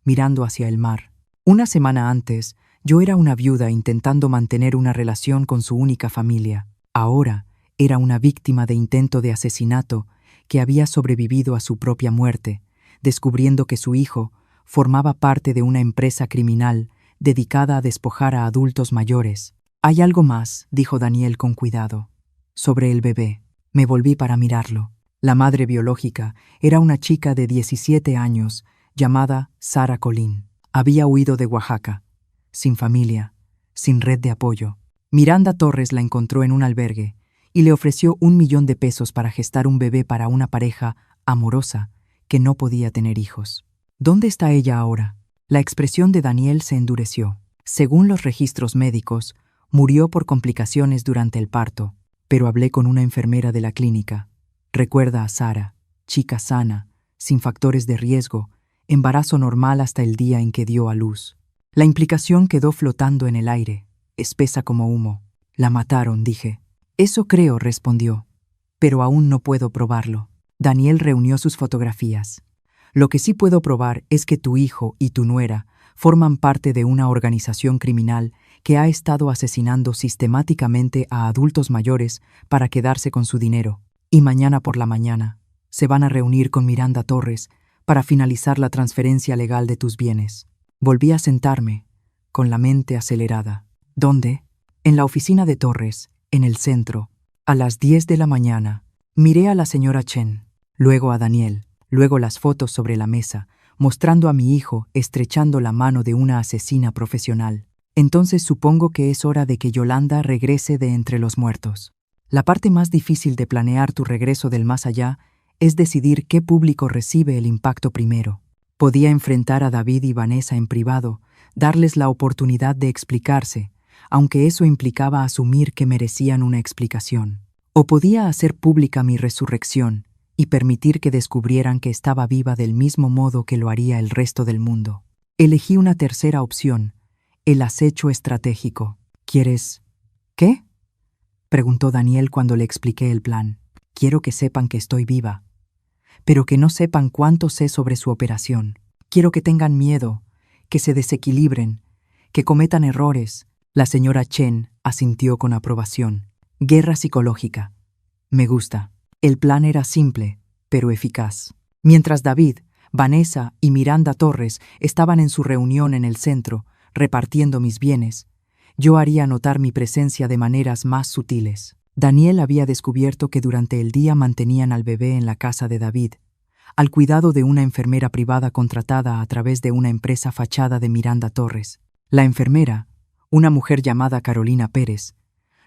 mirando hacia el mar. Una semana antes, yo era una viuda intentando mantener una relación con su única familia. Ahora era una víctima de intento de asesinato que había sobrevivido a su propia muerte, descubriendo que su hijo formaba parte de una empresa criminal dedicada a despojar a adultos mayores. «Hay algo más», dijo Daniel con cuidado. «Sobre el bebé». Me volví para mirarlo. La madre biológica era una chica de 17 años llamada Sara Colín. Había huido de Oaxaca, sin familia, sin red de apoyo. Miranda Torres la encontró en un albergue y le ofreció $1.000.000 para gestar un bebé para una pareja amorosa que no podía tener hijos. ¿Dónde está ella ahora? La expresión de Daniel se endureció. Según los registros médicos, murió por complicaciones durante el parto, pero hablé con una enfermera de la clínica. Recuerda a Sara, chica sana, sin factores de riesgo, embarazo normal hasta el día en que dio a luz. La implicación quedó flotando en el aire, espesa como humo. La mataron, dije. Eso creo, respondió, pero aún no puedo probarlo. Daniel reunió sus fotografías. Lo que sí puedo probar es que tu hijo y tu nuera forman parte de una organización criminal que ha estado asesinando sistemáticamente a adultos mayores para quedarse con su dinero. Y mañana por la mañana se van a reunir con Miranda Torres para finalizar la transferencia legal de tus bienes. Volví a sentarme, con la mente acelerada. ¿Dónde? En la oficina de Torres, en el centro. A las 10 de la mañana, miré a la señora Chen, luego a Daniel, luego las fotos sobre la mesa, mostrando a mi hijo estrechando la mano de una asesina profesional. Entonces supongo que es hora de que Yolanda regrese de entre los muertos. La parte más difícil de planear tu regreso del más allá es decidir qué público recibe el impacto primero. Podía enfrentar a David y Vanessa en privado, darles la oportunidad de explicarse, aunque eso implicaba asumir que merecían una explicación. O podía hacer pública mi resurrección y permitir que descubrieran que estaba viva del mismo modo que lo haría el resto del mundo. Elegí una tercera opción, el acecho estratégico. ¿Quieres qué?, preguntó Daniel cuando le expliqué el plan. Quiero que sepan que estoy viva, pero que no sepan cuánto sé sobre su operación. Quiero que tengan miedo, que se desequilibren, que cometan errores. La señora Chen asintió con aprobación. Guerra psicológica. Me gusta. El plan era simple, pero eficaz. Mientras David, Vanessa y Miranda Torres estaban en su reunión en el centro, repartiendo mis bienes, yo haría notar mi presencia de maneras más sutiles. Daniel había descubierto que durante el día mantenían al bebé en la casa de David, al cuidado de una enfermera privada contratada a través de una empresa fachada de Miranda Torres. La enfermera, una mujer llamada Carolina Pérez,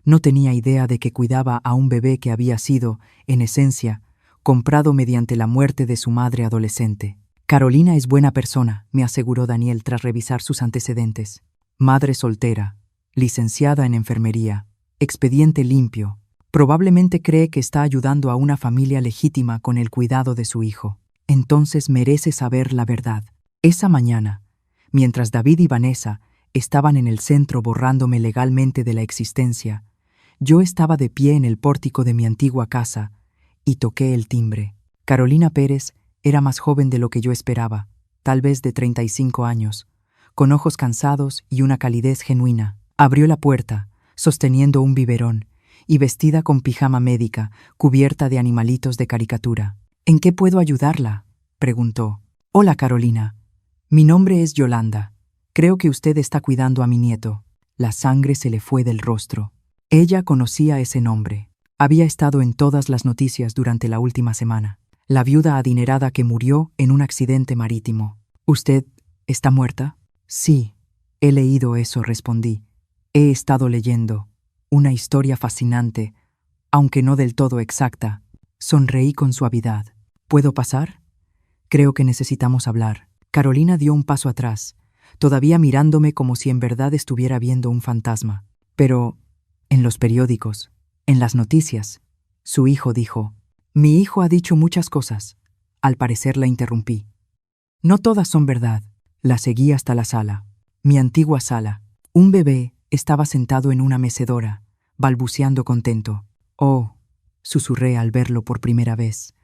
no tenía idea de que cuidaba a un bebé que había sido, en esencia, comprado mediante la muerte de su madre adolescente. Carolina es buena persona, me aseguró Daniel tras revisar sus antecedentes. Madre soltera, licenciada en enfermería, expediente limpio. Probablemente cree que está ayudando a una familia legítima con el cuidado de su hijo. Entonces merece saber la verdad. Esa mañana, mientras David y Vanessa estaban en el centro borrándome legalmente de la existencia, yo estaba de pie en el pórtico de mi antigua casa y toqué el timbre. Carolina Pérez era más joven de lo que yo esperaba, tal vez de 35 años, con ojos cansados y una calidez genuina. Abrió la puerta, sosteniendo un biberón, y vestida con pijama médica, cubierta de animalitos de caricatura. ¿En qué puedo ayudarla?, preguntó. Hola, Carolina. Mi nombre es Yolanda. Creo que usted está cuidando a mi nieto. La sangre se le fue del rostro. Ella conocía ese nombre. Había estado en todas las noticias durante la última semana. La viuda adinerada que murió en un accidente marítimo. ¿Usted está muerta? Sí, he leído eso, respondí. He estado leyendo. Una historia fascinante, aunque no del todo exacta. Sonreí con suavidad. ¿Puedo pasar? Creo que necesitamos hablar. Carolina dio un paso atrás, todavía mirándome como si en verdad estuviera viendo un fantasma. Pero, en los periódicos, en las noticias, su hijo dijo. Mi hijo ha dicho muchas cosas. Al parecer la interrumpí. No todas son verdad. La seguí hasta la sala. Mi antigua sala. Un bebé estaba sentado en una mecedora, balbuceando contento. Oh, susurré al verlo por primera vez.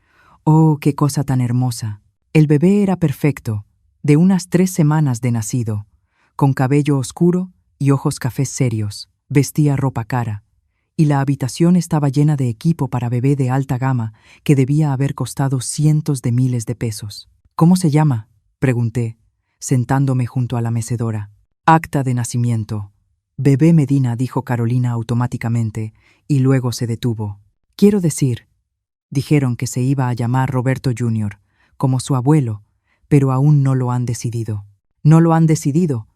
Oh, qué cosa tan hermosa. El bebé era perfecto, de unas 3 semanas de nacido, con cabello oscuro y ojos cafés serios. Vestía ropa cara, y la habitación estaba llena de equipo para bebé de alta gama que debía haber costado cientos de miles de pesos. ¿Cómo se llama?, pregunté, sentándome junto a la mecedora. Acta de nacimiento. Bebé Medina, dijo Carolina automáticamente, y luego se detuvo. Quiero decir, dijeron que se iba a llamar Roberto Jr., como su abuelo, pero aún no lo han decidido. No lo han decidido,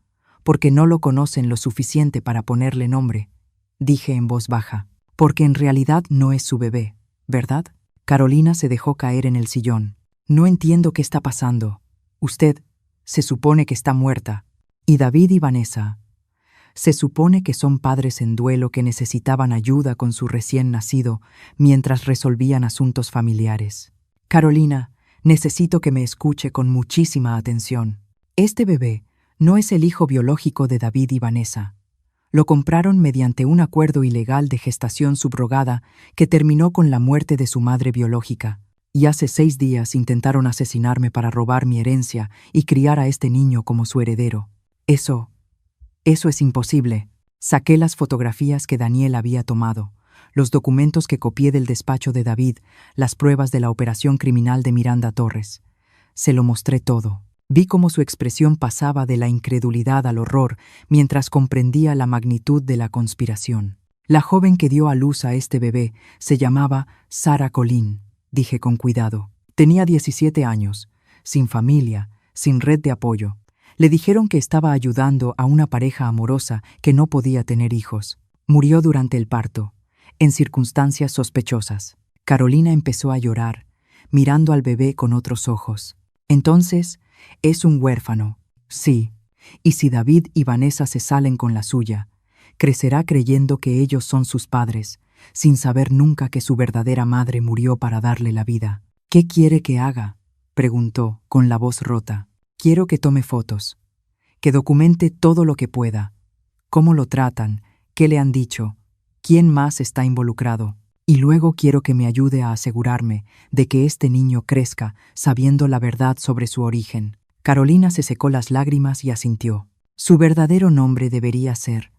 porque no lo conocen lo suficiente para ponerle nombre, dije en voz baja, porque en realidad no es su bebé, ¿verdad? Carolina se dejó caer en el sillón. No entiendo qué está pasando. Usted se supone que está muerta. Y David y Vanessa se supone que son padres en duelo que necesitaban ayuda con su recién nacido mientras resolvían asuntos familiares. Carolina, necesito que me escuche con muchísima atención. Este bebé no es el hijo biológico de David y Vanessa. Lo compraron mediante un acuerdo ilegal de gestación subrogada que terminó con la muerte de su madre biológica. Y hace 6 días intentaron asesinarme para robar mi herencia y criar a este niño como su heredero. Eso es imposible. Saqué las fotografías que Daniel había tomado, los documentos que copié del despacho de David, las pruebas de la operación criminal de Miranda Torres. Se lo mostré todo. Vi cómo su expresión pasaba de la incredulidad al horror mientras comprendía la magnitud de la conspiración. La joven que dio a luz a este bebé se llamaba Sarah Colleen, dije con cuidado. Tenía 17 años, sin familia, sin red de apoyo. Le dijeron que estaba ayudando a una pareja amorosa que no podía tener hijos. Murió durante el parto, en circunstancias sospechosas. Carolina empezó a llorar, mirando al bebé con otros ojos. Entonces, es un huérfano. Sí, y si David y Vanessa se salen con la suya, crecerá creyendo que ellos son sus padres, sin saber nunca que su verdadera madre murió para darle la vida. ¿Qué quiere que haga?, preguntó, con la voz rota. Quiero que tome fotos, que documente todo lo que pueda. Cómo lo tratan, qué le han dicho, quién más está involucrado. Y luego quiero que me ayude a asegurarme de que este niño crezca sabiendo la verdad sobre su origen. Carolina se secó las lágrimas y asintió. Su verdadero nombre debería ser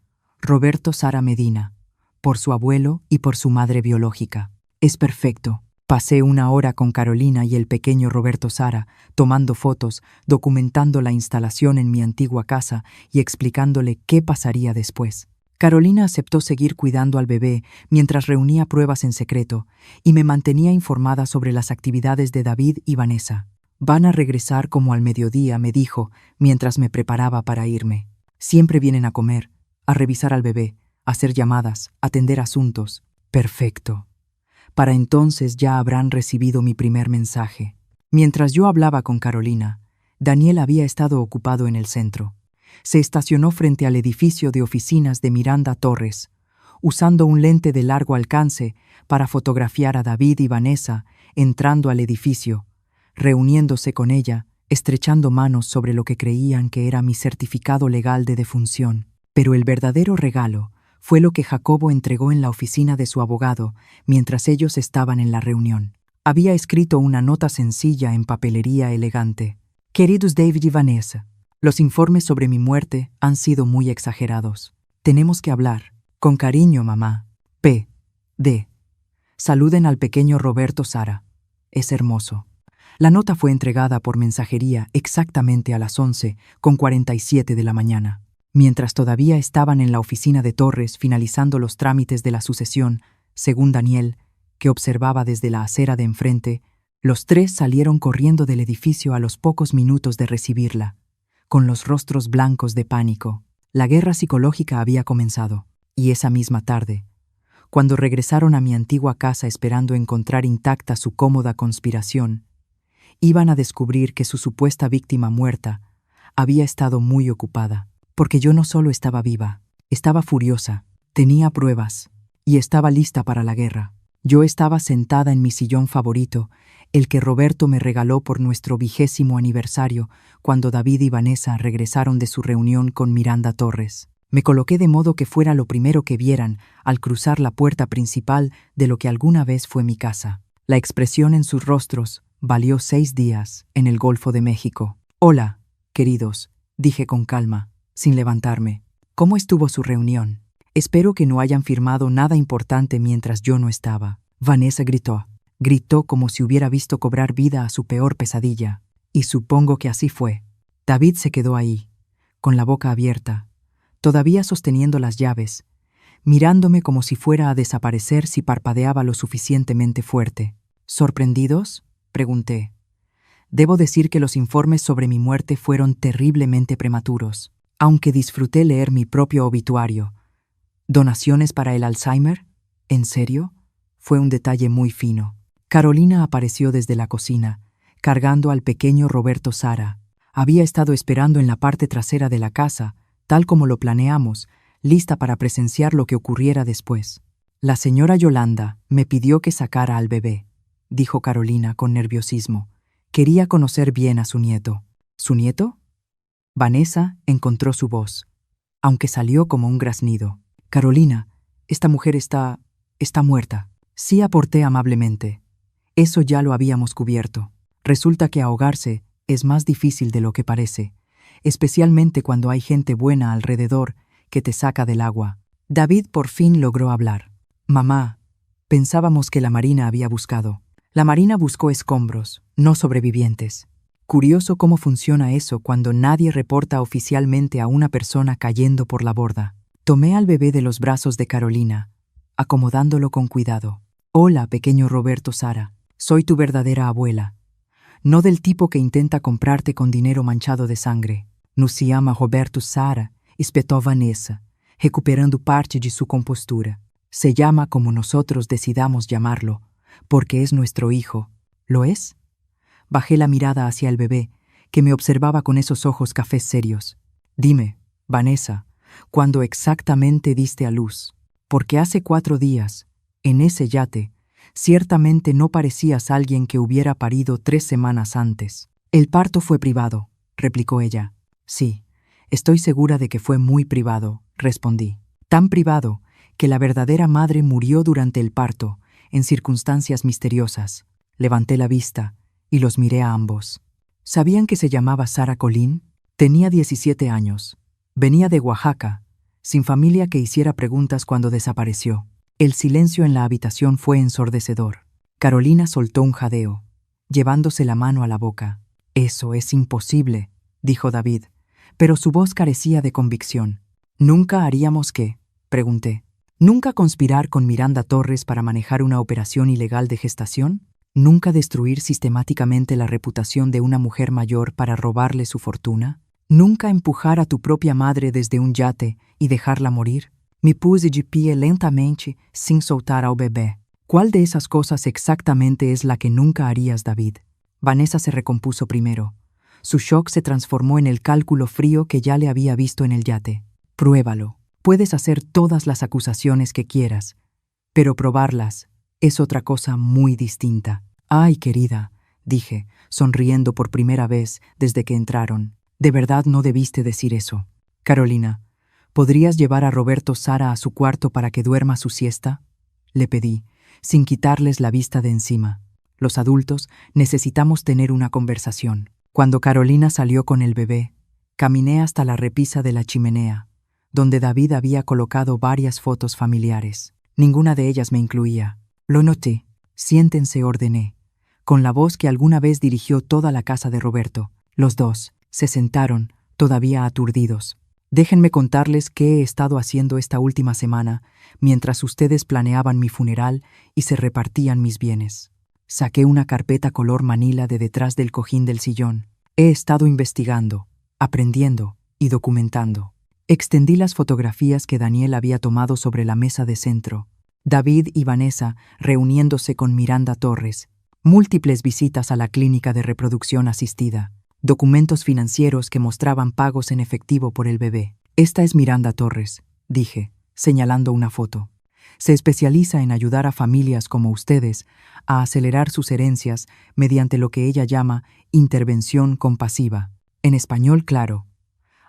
Roberto Sara Medina, por su abuelo y por su madre biológica. Es perfecto. Pasé 1 hora con Carolina y el pequeño Roberto Sara, tomando fotos, documentando la instalación en mi antigua casa y explicándole qué pasaría después. Carolina aceptó seguir cuidando al bebé mientras reunía pruebas en secreto y me mantenía informada sobre las actividades de David y Vanessa. Van a regresar como al mediodía, me dijo, mientras me preparaba para irme. Siempre vienen a comer, a revisar al bebé, a hacer llamadas, atender asuntos. Perfecto. Para entonces ya habrán recibido mi primer mensaje. Mientras yo hablaba con Carolina, Daniel había estado ocupado en el centro. Se estacionó frente al edificio de oficinas de Miranda Torres, usando un lente de largo alcance para fotografiar a David y Vanessa entrando al edificio, reuniéndose con ella, estrechando manos sobre lo que creían que era mi certificado legal de defunción. Pero el verdadero regalo fue lo que Jacobo entregó en la oficina de su abogado mientras ellos estaban en la reunión. Había escrito una nota sencilla en papelería elegante. Queridos David y Vanessa, los informes sobre mi muerte han sido muy exagerados. Tenemos que hablar. Con cariño, mamá. P. D. Saluden al pequeño Roberto Sara. Es hermoso. La nota fue entregada por mensajería exactamente a las 11:47 de la mañana. Mientras todavía estaban en la oficina de Torres finalizando los trámites de la sucesión, según Daniel, que observaba desde la acera de enfrente, los tres salieron corriendo del edificio a los pocos minutos de recibirla, con los rostros blancos de pánico. La guerra psicológica había comenzado, y esa misma tarde, cuando regresaron a mi antigua casa esperando encontrar intacta su cómoda conspiración, iban a descubrir que su supuesta víctima muerta había estado muy ocupada, porque yo no solo estaba viva, estaba furiosa, tenía pruebas, y estaba lista para la guerra. Yo estaba sentada en mi sillón favorito, el que Roberto me regaló por nuestro 20º aniversario, cuando David y Vanessa regresaron de su reunión con Miranda Torres. Me coloqué de modo que fuera lo primero que vieran al cruzar la puerta principal de lo que alguna vez fue mi casa. La expresión en sus rostros valió 6 días en el Golfo de México. «Hola, queridos», dije con calma, sin levantarme. «¿Cómo estuvo su reunión? Espero que no hayan firmado nada importante mientras yo no estaba». Vanessa gritó. Gritó como si hubiera visto cobrar vida a su peor pesadilla. Y supongo que así fue. David se quedó ahí, con la boca abierta, todavía sosteniendo las llaves, mirándome como si fuera a desaparecer si parpadeaba lo suficientemente fuerte. ¿Sorprendidos?, pregunté. Debo decir que los informes sobre mi muerte fueron terriblemente prematuros, aunque disfruté leer mi propio obituario. ¿Donaciones para el Alzheimer? ¿En serio? Fue un detalle muy fino. Carolina apareció desde la cocina, cargando al pequeño Roberto Sara. Había estado esperando en la parte trasera de la casa, tal como lo planeamos, lista para presenciar lo que ocurriera después. «La señora Yolanda me pidió que sacara al bebé», dijo Carolina con nerviosismo. Quería conocer bien a su nieto. ¿Su nieto? Vanessa encontró su voz, aunque salió como un graznido. «Carolina, esta mujer está muerta». Sí, aporté amablemente. Eso ya lo habíamos cubierto. Resulta que ahogarse es más difícil de lo que parece, especialmente cuando hay gente buena alrededor que te saca del agua. David por fin logró hablar. «Mamá, pensábamos que la Marina había buscado». La Marina buscó escombros, no sobrevivientes. Curioso cómo funciona eso cuando nadie reporta oficialmente a una persona cayendo por la borda. Tomé al bebé de los brazos de Carolina, acomodándolo con cuidado. «Hola, pequeño Roberto Sara. Soy tu verdadera abuela. No del tipo que intenta comprarte con dinero manchado de sangre». «No se llama Roberto Sara», espetó Vanessa, recuperando parte de su compostura. «Se llama como nosotros decidamos llamarlo, porque es nuestro hijo. ¿Lo es?» Bajé la mirada hacia el bebé, que me observaba con esos ojos cafés serios. «Dime, Vanessa, ¿cuándo exactamente diste a luz? Porque hace 4 días, en ese yate, ciertamente no parecías alguien que hubiera parido 3 semanas antes». «El parto fue privado», replicó ella. «Sí, estoy segura de que fue muy privado», respondí. «Tan privado que la verdadera madre murió durante el parto, en circunstancias misteriosas». Levanté la vista y los miré a ambos. ¿Sabían que se llamaba Sara Colín? Tenía 17 años. Venía de Oaxaca, sin familia que hiciera preguntas cuando desapareció. El silencio en la habitación fue ensordecedor. Carolina soltó un jadeo, llevándose la mano a la boca. «Eso es imposible», dijo David, pero su voz carecía de convicción. «¿Nunca haríamos qué?», pregunté. ¿Nunca conspirar con Miranda Torres para manejar una operación ilegal de gestación? ¿Nunca destruir sistemáticamente la reputación de una mujer mayor para robarle su fortuna? ¿Nunca empujar a tu propia madre desde un yate y dejarla morir? Me puse de pie lentamente sin soltar al bebé. ¿Cuál de esas cosas exactamente es la que nunca harías, David? Vanessa se recompuso primero. Su shock se transformó en el cálculo frío que ya le había visto en el yate. «Pruébalo. Puedes hacer todas las acusaciones que quieras, pero probarlas es otra cosa muy distinta». «Ay, querida», dije, sonriendo por primera vez desde que entraron. «De verdad no debiste decir eso». «Carolina, ¿podrías llevar a Roberto Sara a su cuarto para que duerma su siesta?», le pedí, sin quitarles la vista de encima. Los adultos necesitamos tener una conversación. Cuando Carolina salió con el bebé, caminé hasta la repisa de la chimenea, donde David había colocado varias fotos familiares. Ninguna de ellas me incluía. Lo noté. Siéntense, ordené, con la voz que alguna vez dirigió toda la casa de Roberto. Los dos se sentaron, todavía aturdidos. Déjenme contarles qué he estado haciendo esta última semana, mientras ustedes planeaban mi funeral y se repartían mis bienes. Saqué una carpeta color manila de detrás del cojín del sillón. He estado investigando, aprendiendo y documentando. Extendí las fotografías que Daniel había tomado sobre la mesa de centro. David y Vanessa reuniéndose con Miranda Torres. Múltiples visitas a la clínica de reproducción asistida. Documentos financieros que mostraban pagos en efectivo por el bebé. Esta es Miranda Torres, dije, señalando una foto. Se especializa en ayudar a familias como ustedes a acelerar sus herencias mediante lo que ella llama intervención compasiva. En español claro,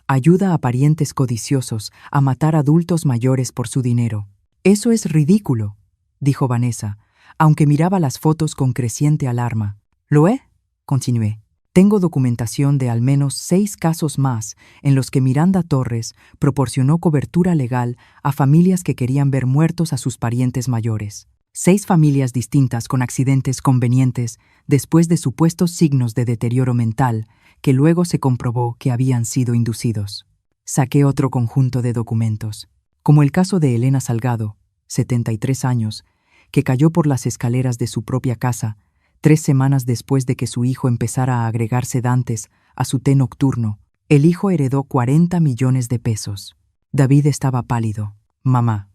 ayuda a parientes codiciosos a matar adultos mayores por su dinero. Eso es ridículo, dijo Vanessa, aunque miraba las fotos con creciente alarma. ¿Lo es? Continué. Tengo documentación de al menos 6 casos más en los que Miranda Torres proporcionó cobertura legal a familias que querían ver muertos a sus parientes mayores. 6 familias distintas con accidentes convenientes después de supuestos signos de deterioro mental que luego se comprobó que habían sido inducidos. Saqué otro conjunto de documentos, como el caso de Elena Salgado, 73 años, que cayó por las escaleras de su propia casa 3 semanas después de que su hijo empezara a agregar sedantes a su té nocturno. El hijo heredó 40 millones de pesos. David estaba pálido. Mamá,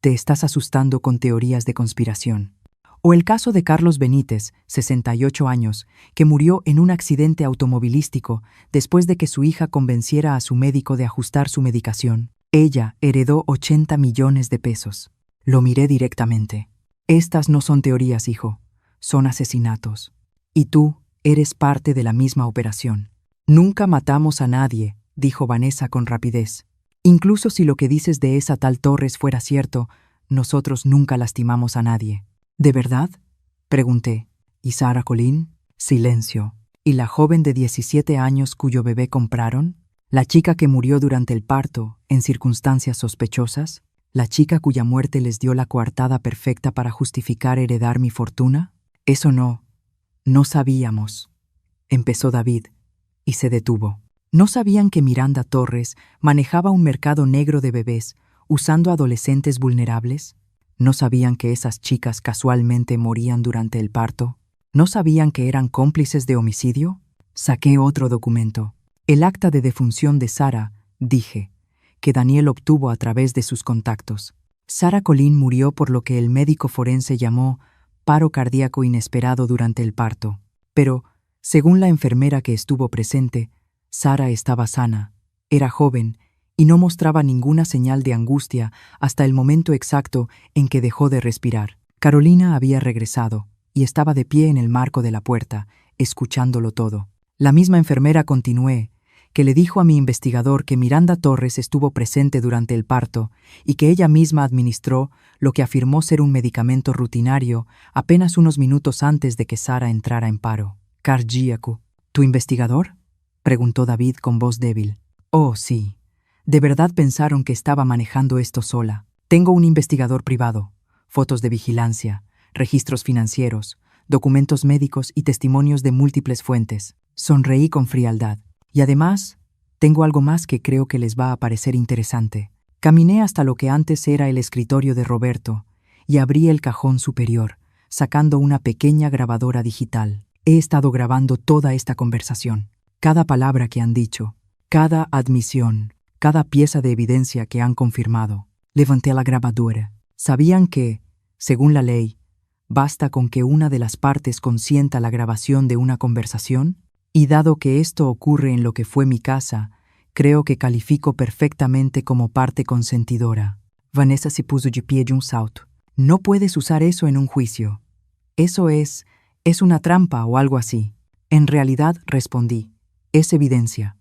te estás asustando con teorías de conspiración. O el caso de Carlos Benítez, 68 años, que murió en un accidente automovilístico después de que su hija convenciera a su médico de ajustar su medicación. Ella heredó 80 millones de pesos. Lo miré directamente. Estas no son teorías, hijo. Son asesinatos. Y tú eres parte de la misma operación. Nunca matamos a nadie, dijo Vanessa con rapidez. Incluso si lo que dices de esa tal Torres fuera cierto, nosotros nunca lastimamos a nadie. ¿De verdad? Pregunté. ¿Y Sarah Colleen? Silencio. ¿Y la joven de 17 años cuyo bebé compraron? ¿La chica que murió durante el parto, en circunstancias sospechosas? ¿La chica cuya muerte les dio la coartada perfecta para justificar heredar mi fortuna? Eso no sabíamos, empezó David, y se detuvo. ¿No sabían que Miranda Torres manejaba un mercado negro de bebés usando adolescentes vulnerables? ¿No sabían que esas chicas casualmente morían durante el parto? ¿No sabían que eran cómplices de homicidio? Saqué otro documento. El acta de defunción de Sarah, dije, que Daniel obtuvo a través de sus contactos. Sarah Colleen murió por lo que el médico forense llamó paro cardíaco inesperado durante el parto. Pero, según la enfermera que estuvo presente, Sarah estaba sana, era joven y no mostraba ninguna señal de angustia hasta el momento exacto en que dejó de respirar. Carolina había regresado y estaba de pie en el marco de la puerta, escuchándolo todo. La misma enfermera continué, que le dijo a mi investigador que Miranda Torres estuvo presente durante el parto y que ella misma administró lo que afirmó ser un medicamento rutinario apenas unos minutos antes de que Sarah entrara en paro cardíaco. ¿Tu investigador?, preguntó David con voz débil. Oh, sí. ¿De verdad pensaron que estaba manejando esto sola? Tengo un investigador privado, fotos de vigilancia, registros financieros, documentos médicos y testimonios de múltiples fuentes. Sonreí con frialdad. Y además, tengo algo más que creo que les va a parecer interesante. Caminé hasta lo que antes era el escritorio de Roberto y abrí el cajón superior, sacando una pequeña grabadora digital. He estado grabando toda esta conversación. Cada palabra que han dicho, cada admisión, cada pieza de evidencia que han confirmado. Levanté la grabadora. ¿Sabían que, según la ley, basta con que una de las partes consienta la grabación de una conversación? Y dado que esto ocurre en lo que fue mi casa, creo que califico perfectamente como parte consentidora. Vanessa se puso de pie de un salto. No puedes usar eso en un juicio. Eso es una trampa o algo así. En realidad, respondí, es evidencia.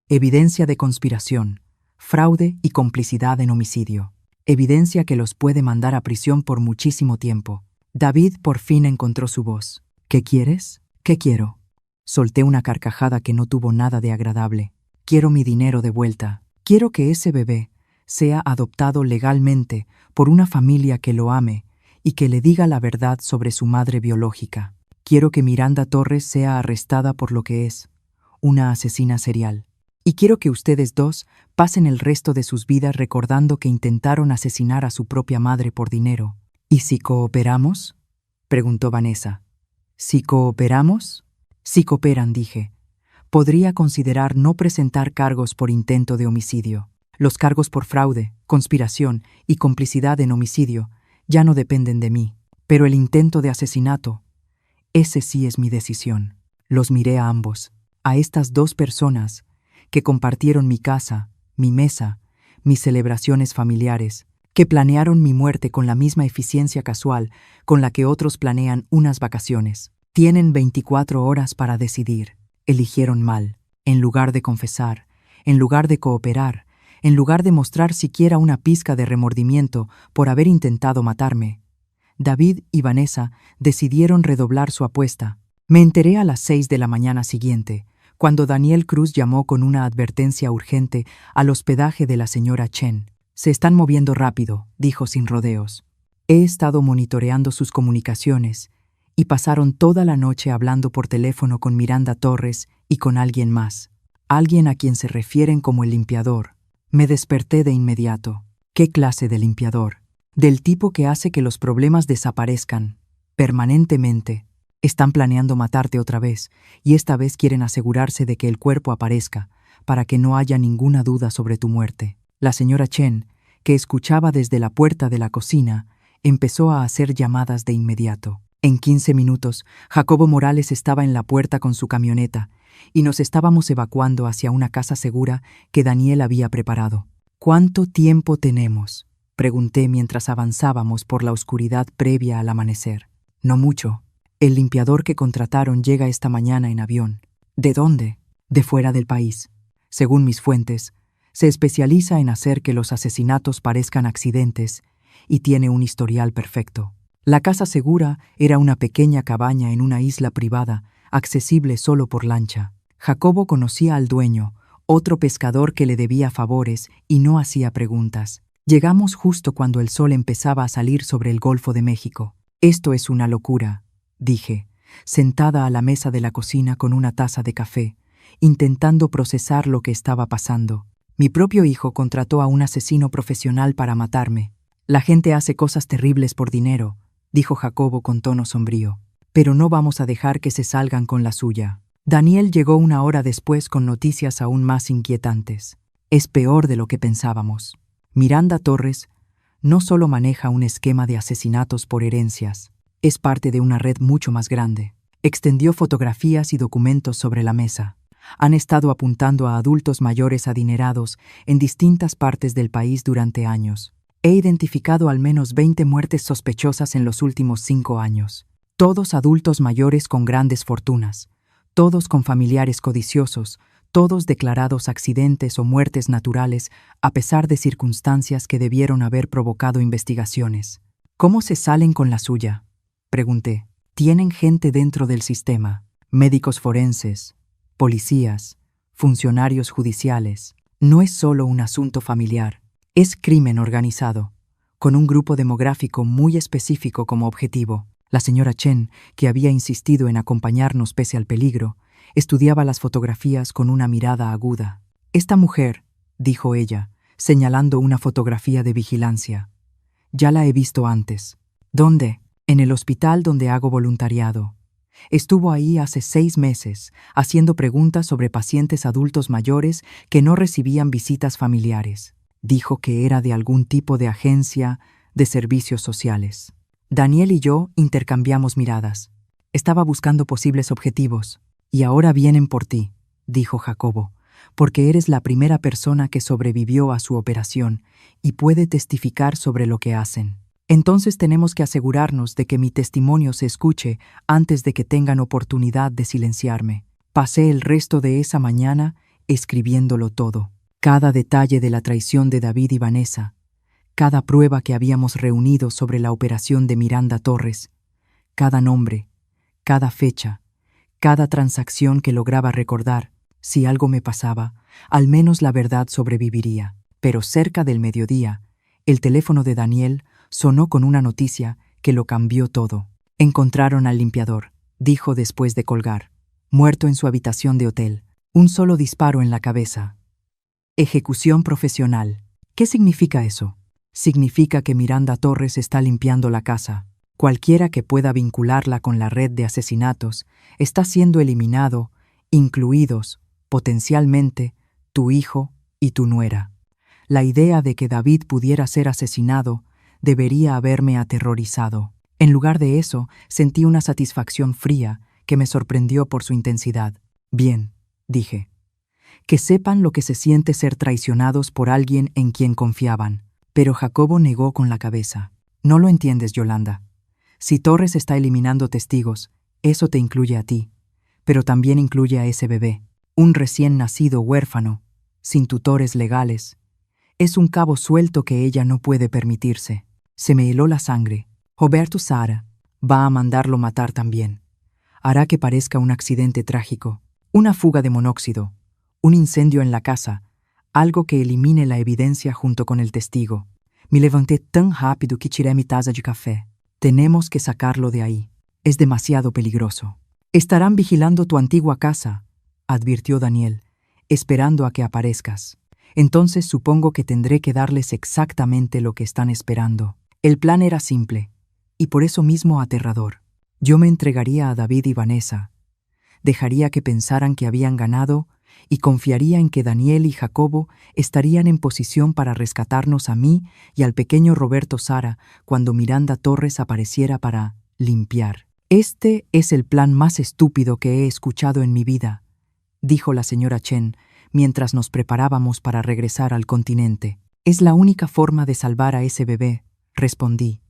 Evidencia de conspiración, fraude y complicidad en homicidio. Evidencia que los puede mandar a prisión por muchísimo tiempo. David por fin encontró su voz. ¿Qué quieres? ¿Qué quiero? Solté una carcajada que no tuvo nada de agradable. Quiero mi dinero de vuelta. Quiero que ese bebé sea adoptado legalmente por una familia que lo ame y que le diga la verdad sobre su madre biológica. Quiero que Miranda Torres sea arrestada por lo que es, una asesina serial. Y quiero que ustedes dos pasen el resto de sus vidas recordando que intentaron asesinar a su propia madre por dinero. ¿Y si cooperamos?, preguntó Vanessa. ¿Si cooperamos? Si cooperan, dije. Podría considerar no presentar cargos por intento de homicidio. Los cargos por fraude, conspiración y complicidad en homicidio ya no dependen de mí. Pero el intento de asesinato, ese sí es mi decisión. Los miré a ambos, a estas dos personas que compartieron mi casa, mi mesa, mis celebraciones familiares, que planearon mi muerte con la misma eficiencia casual con la que otros planean unas vacaciones. Tienen 24 horas para decidir. Eligieron mal. En lugar de confesar, en lugar de cooperar, en lugar de mostrar siquiera una pizca de remordimiento por haber intentado matarme, David y Vanessa decidieron redoblar su apuesta. Me enteré a las 6 de la mañana siguiente, cuando Daniel Cruz llamó con una advertencia urgente al hospedaje de la señora Chen. Se están moviendo rápido, dijo sin rodeos. He estado monitoreando sus comunicaciones y pasaron toda la noche hablando por teléfono con Miranda Torres y con alguien más, alguien a quien se refieren como el limpiador. Me desperté de inmediato. ¿Qué clase de limpiador? Del tipo que hace que los problemas desaparezcan, permanentemente. Están planeando matarte otra vez, y esta vez quieren asegurarse de que el cuerpo aparezca, para que no haya ninguna duda sobre tu muerte. La señora Chen, que escuchaba desde la puerta de la cocina, empezó a hacer llamadas de inmediato. En 15 minutos, Jacobo Morales estaba en la puerta con su camioneta, y nos estábamos evacuando hacia una casa segura que Daniel había preparado. ¿Cuánto tiempo tenemos?, pregunté mientras avanzábamos por la oscuridad previa al amanecer. No mucho. El limpiador que contrataron llega esta mañana en avión. ¿De dónde? De fuera del país. Según mis fuentes, se especializa en hacer que los asesinatos parezcan accidentes y tiene un historial perfecto. La casa segura era una pequeña cabaña en una isla privada, accesible solo por lancha. Jacobo conocía al dueño, otro pescador que le debía favores y no hacía preguntas. Llegamos justo cuando el sol empezaba a salir sobre el Golfo de México. Esto es una locura, dije, sentada a la mesa de la cocina con una taza de café, intentando procesar lo que estaba pasando. Mi propio hijo contrató a un asesino profesional para matarme. La gente hace cosas terribles por dinero, dijo Jacobo con tono sombrío, pero no vamos a dejar que se salgan con la suya. Daniel llegó una hora después con noticias aún más inquietantes. Es peor de lo que pensábamos. Miranda Torres no solo maneja un esquema de asesinatos por herencias, es parte de una red mucho más grande. Extendió fotografías y documentos sobre la mesa. Han estado apuntando a adultos mayores adinerados en distintas partes del país durante años. He identificado al menos 20 muertes sospechosas en los últimos 5 años. Todos adultos mayores con grandes fortunas, todos con familiares codiciosos, todos declarados accidentes o muertes naturales a pesar de circunstancias que debieron haber provocado investigaciones. ¿Cómo se salen con la suya?, pregunté. Tienen gente dentro del sistema, médicos forenses, policías, funcionarios judiciales. No es solo un asunto familiar, es crimen organizado, con un grupo demográfico muy específico como objetivo. La señora Chen, que había insistido en acompañarnos pese al peligro, estudiaba las fotografías con una mirada aguda. Esta mujer, dijo ella, señalando una fotografía de vigilancia. Ya la he visto antes. ¿Dónde? En el hospital donde hago voluntariado. Estuvo ahí hace 6 meses, haciendo preguntas sobre pacientes adultos mayores que no recibían visitas familiares. Dijo que era de algún tipo de agencia de servicios sociales. Daniel y yo intercambiamos miradas. Estaba buscando posibles objetivos. Y ahora vienen por ti, dijo Jacobo, porque eres la primera persona que sobrevivió a su operación y puede testificar sobre lo que hacen. Entonces tenemos que asegurarnos de que mi testimonio se escuche antes de que tengan oportunidad de silenciarme. Pasé el resto de esa mañana escribiéndolo todo. Cada detalle de la traición de David y Vanessa, cada prueba que habíamos reunido sobre la operación de Miranda Torres, cada nombre, cada fecha, cada transacción que lograba recordar. Si algo me pasaba, al menos la verdad sobreviviría. Pero cerca del mediodía, el teléfono de Daniel sonó con una noticia que lo cambió todo. Encontraron al limpiador, dijo después de colgar, muerto en su habitación de hotel. Un solo disparo en la cabeza. Ejecución profesional. ¿Qué significa eso? Significa que Miranda Torres está limpiando la casa. Cualquiera que pueda vincularla con la red de asesinatos está siendo eliminado, incluidos, potencialmente, tu hijo y tu nuera. La idea de que David pudiera ser asesinado debería haberme aterrorizado. En lugar de eso, sentí una satisfacción fría que me sorprendió por su intensidad. Bien, dije. Que sepan lo que se siente ser traicionados por alguien en quien confiaban. Pero Jacobo negó con la cabeza. No lo entiendes, Yolanda. Si Torres está eliminando testigos, eso te incluye a ti, pero también incluye a ese bebé, un recién nacido huérfano, sin tutores legales. Es un cabo suelto que ella no puede permitirse. Se me heló la sangre. Roberto Sara va a mandarlo matar también. Hará que parezca un accidente trágico, una fuga de monóxido, un incendio en la casa, algo que elimine la evidencia junto con el testigo. Me levanté tan rápido que tiré mi taza de café. Tenemos que sacarlo de ahí. Es demasiado peligroso. Estarán vigilando tu antigua casa, advirtió Daniel, esperando a que aparezcas. Entonces supongo que tendré que darles exactamente lo que están esperando. El plan era simple, y por eso mismo aterrador. Yo me entregaría a David y Vanessa, dejaría que pensaran que habían ganado y confiaría en que Daniel y Jacobo estarían en posición para rescatarnos a mí y al pequeño Roberto Sara cuando Miranda Torres apareciera para limpiar. Este es el plan más estúpido que he escuchado en mi vida, dijo la señora Chen mientras nos preparábamos para regresar al continente. Es la única forma de salvar a ese bebé, respondí,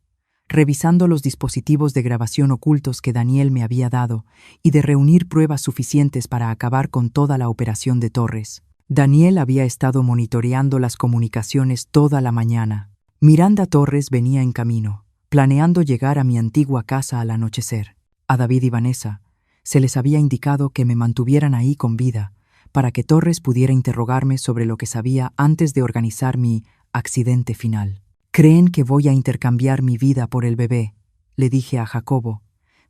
revisando los dispositivos de grabación ocultos que Daniel me había dado y de reunir pruebas suficientes para acabar con toda la operación de Torres. Daniel había estado monitoreando las comunicaciones toda la mañana. Miranda Torres venía en camino, planeando llegar a mi antigua casa al anochecer. A David y Vanessa se les había indicado que me mantuvieran ahí con vida, para que Torres pudiera interrogarme sobre lo que sabía antes de organizar mi accidente final. «Creen que voy a intercambiar mi vida por el bebé», le dije a Jacobo,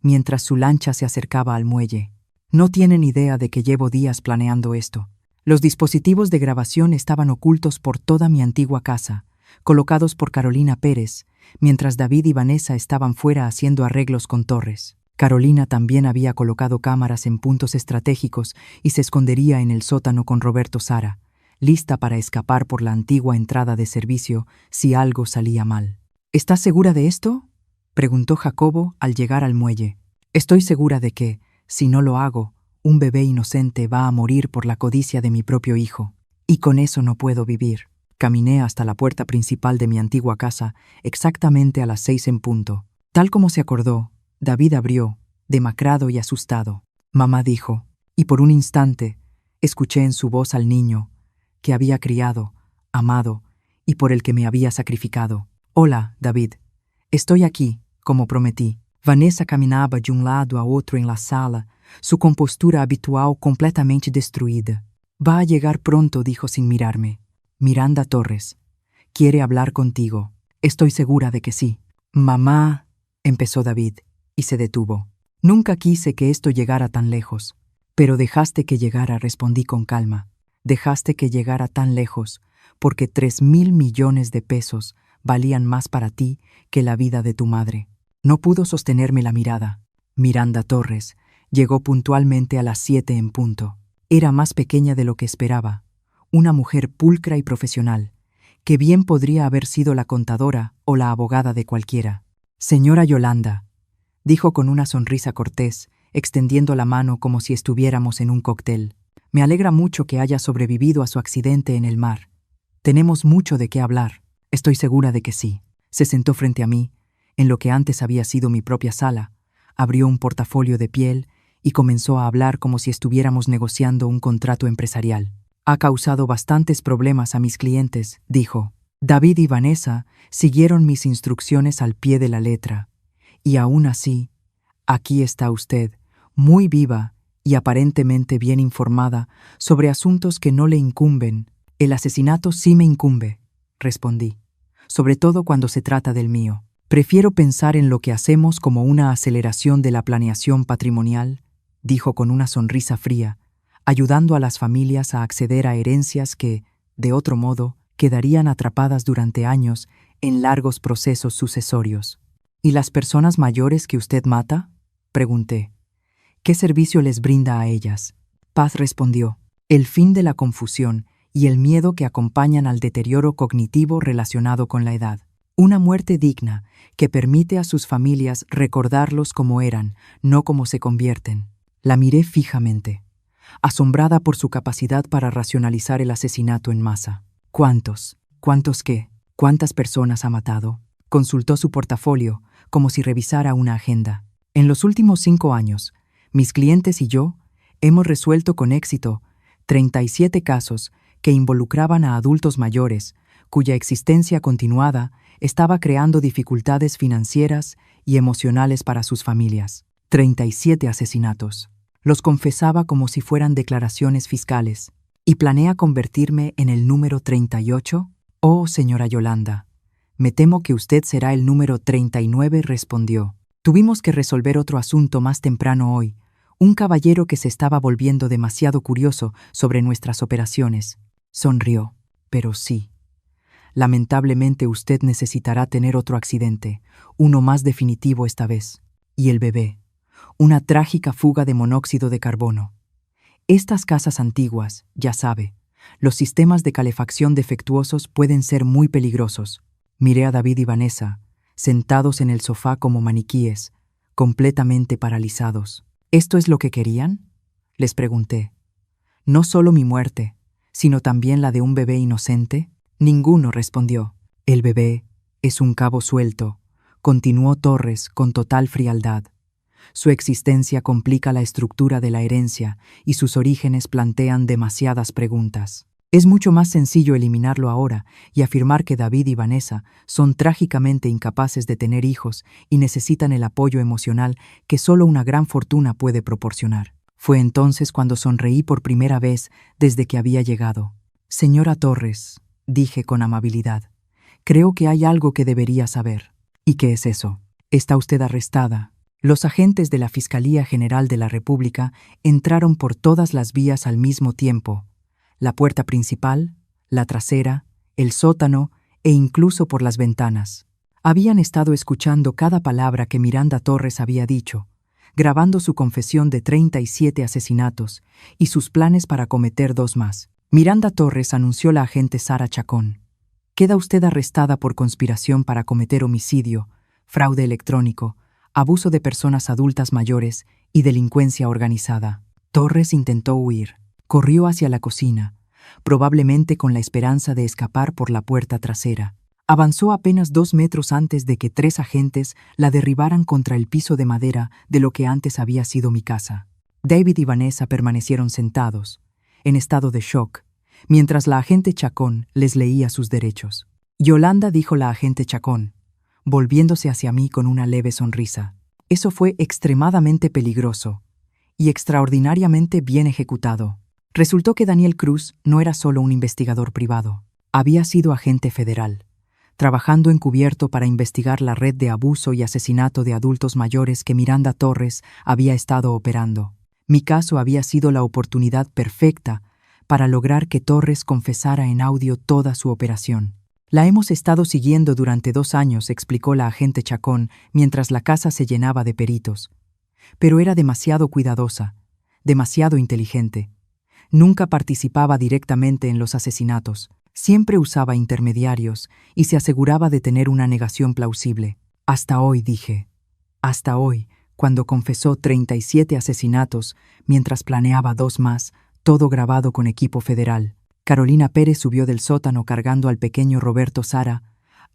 mientras su lancha se acercaba al muelle. «No tienen idea de que llevo días planeando esto. Los dispositivos de grabación estaban ocultos por toda mi antigua casa, colocados por Carolina Pérez, mientras David y Vanessa estaban fuera haciendo arreglos con Torres. Carolina también había colocado cámaras en puntos estratégicos y se escondería en el sótano con Roberto Sara, lista para escapar por la antigua entrada de servicio si algo salía mal. «¿Estás segura de esto?», preguntó Jacobo al llegar al muelle. «Estoy segura de que, si no lo hago, un bebé inocente va a morir por la codicia de mi propio hijo. Y con eso no puedo vivir». Caminé hasta la puerta principal de mi antigua casa exactamente a las 6 en punto. Tal como se acordó, David abrió, demacrado y asustado. «Mamá», dijo, y por un instante escuché en su voz al niño que había criado, amado y por el que me había sacrificado. «Hola, David. Estoy aquí, como prometí». Vanessa caminaba de un lado a otro en la sala, su compostura habitual completamente destruida. «Va a llegar pronto», dijo sin mirarme. «Miranda Torres. Quiere hablar contigo». «Estoy segura de que sí». «Mamá», empezó David, y se detuvo. «Nunca quise que esto llegara tan lejos». «Pero dejaste que llegara», respondí con calma. «Dejaste que llegara tan lejos, porque 3.000 millones de pesos valían más para ti que la vida de tu madre». No pudo sostenerme la mirada. Miranda Torres llegó puntualmente a las 7 en punto. Era más pequeña de lo que esperaba, una mujer pulcra y profesional, que bien podría haber sido la contadora o la abogada de cualquiera. «Señora Yolanda», dijo con una sonrisa cortés, extendiendo la mano como si estuviéramos en un cóctel. «Me alegra mucho que haya sobrevivido a su accidente en el mar. Tenemos mucho de qué hablar». «Estoy segura de que sí». Se sentó frente a mí, en lo que antes había sido mi propia sala, abrió un portafolio de piel y comenzó a hablar como si estuviéramos negociando un contrato empresarial. «Ha causado bastantes problemas a mis clientes», dijo. «David y Vanessa siguieron mis instrucciones al pie de la letra. Y aún así, aquí está usted, muy viva y aparentemente bien informada sobre asuntos que no le incumben. El asesinato sí me incumbe, respondí, sobre todo cuando se trata del mío. Prefiero pensar en lo que hacemos como una aceleración de la planeación patrimonial, dijo con una sonrisa fría, ayudando a las familias a acceder a herencias que, de otro modo, quedarían atrapadas durante años en largos procesos sucesorios. ¿Y las personas mayores que usted mata?, pregunté. ¿Qué servicio les brinda a ellas? Paz respondió, el fin de la confusión y el miedo que acompañan al deterioro cognitivo relacionado con la edad. Una muerte digna que permite a sus familias recordarlos como eran, no como se convierten. La miré fijamente, asombrada por su capacidad para racionalizar el asesinato en masa. ¿Cuántos? ¿Cuántos qué? ¿Cuántas personas ha matado? Consultó su portafolio, como si revisara una agenda. En los últimos 5 años, mis clientes y yo hemos resuelto con éxito 37 casos que involucraban a adultos mayores, cuya existencia continuada estaba creando dificultades financieras y emocionales para sus familias. 37 asesinatos. Los confesaba como si fueran declaraciones fiscales. ¿Y planea convertirme en el número 38? Oh, señora Yolanda, me temo que usted será el número 39, respondió. Tuvimos que resolver otro asunto más temprano hoy, un caballero que se estaba volviendo demasiado curioso sobre nuestras operaciones. Sonrió. Pero sí. Lamentablemente usted necesitará tener otro accidente, uno más definitivo esta vez. Y el bebé. Una trágica fuga de monóxido de carbono. Estas casas antiguas, ya sabe, los sistemas de calefacción defectuosos pueden ser muy peligrosos. Miré a David y Vanessa, sentados en el sofá como maniquíes, completamente paralizados. ¿Esto es lo que querían?, les pregunté. ¿No solo mi muerte, sino también la de un bebé inocente? Ninguno respondió. El bebé es un cabo suelto, continuó Torres con total frialdad. Su existencia complica la estructura de la herencia y sus orígenes plantean demasiadas preguntas. Es mucho más sencillo eliminarlo ahora y afirmar que David y Vanessa son trágicamente incapaces de tener hijos y necesitan el apoyo emocional que solo una gran fortuna puede proporcionar. Fue entonces cuando sonreí por primera vez desde que había llegado. Señora Torres, dije con amabilidad, creo que hay algo que debería saber. ¿Y qué es eso? Está usted arrestada. Los agentes de la Fiscalía General de la República entraron por todas las vías al mismo tiempo. La puerta principal, la trasera, el sótano e incluso por las ventanas. Habían estado escuchando cada palabra que Miranda Torres había dicho, grabando su confesión de 37 asesinatos y sus planes para cometer 2 más. Miranda Torres, anunció la agente Sara Chacón. Queda usted arrestada por conspiración para cometer homicidio, fraude electrónico, abuso de personas adultas mayores y delincuencia organizada. Torres intentó huir. Corrió hacia la cocina, probablemente con la esperanza de escapar por la puerta trasera. Avanzó apenas 2 metros antes de que 3 agentes la derribaran contra el piso de madera de lo que antes había sido mi casa. David y Vanessa permanecieron sentados, en estado de shock, mientras la agente Chacón les leía sus derechos. Yolanda, dijo la agente Chacón, volviéndose hacia mí con una leve sonrisa. Eso fue extremadamente peligroso y extraordinariamente bien ejecutado. Resultó que Daniel Cruz no era solo un investigador privado. Había sido agente federal, trabajando encubierto para investigar la red de abuso y asesinato de adultos mayores que Miranda Torres había estado operando. Mi caso había sido la oportunidad perfecta para lograr que Torres confesara en audio toda su operación. La hemos estado siguiendo durante 2 años, explicó la agente Chacón, mientras la casa se llenaba de peritos. Pero era demasiado cuidadosa, demasiado inteligente. Nunca participaba directamente en los asesinatos. Siempre usaba intermediarios y se aseguraba de tener una negación plausible. Hasta hoy, dije. Hasta hoy, cuando confesó 37 asesinatos, mientras planeaba 2 más, todo grabado con equipo federal. Carolina Pérez subió del sótano cargando al pequeño Roberto Sara,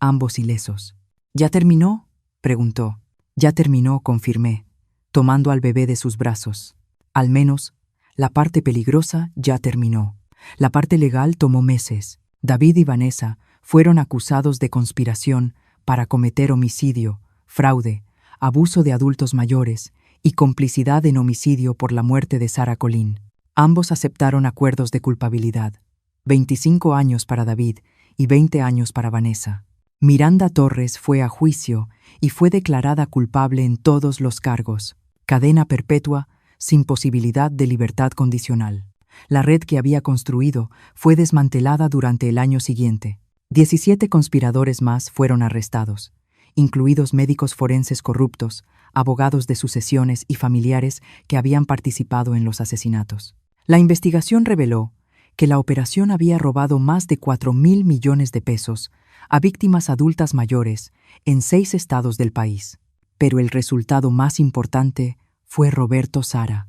ambos ilesos. ¿Ya terminó?, preguntó. Ya terminó, confirmé, tomando al bebé de sus brazos. Al menos, la parte peligrosa ya terminó. La parte legal tomó meses. David y Vanessa fueron acusados de conspiración para cometer homicidio, fraude, abuso de adultos mayores y complicidad en homicidio por la muerte de Sarah Colleen. Ambos aceptaron acuerdos de culpabilidad, 25 años para David y 20 años para Vanessa. Miranda Torres fue a juicio y fue declarada culpable en todos los cargos. Cadena perpetua, sin posibilidad de libertad condicional. La red que había construido fue desmantelada durante el año siguiente. 17 conspiradores más fueron arrestados, incluidos médicos forenses corruptos, abogados de sucesiones y familiares que habían participado en los asesinatos. La investigación reveló que la operación había robado más de 4.000 millones de pesos a víctimas adultas mayores en 6 estados del país. Pero el resultado más importante fue Roberto Sara.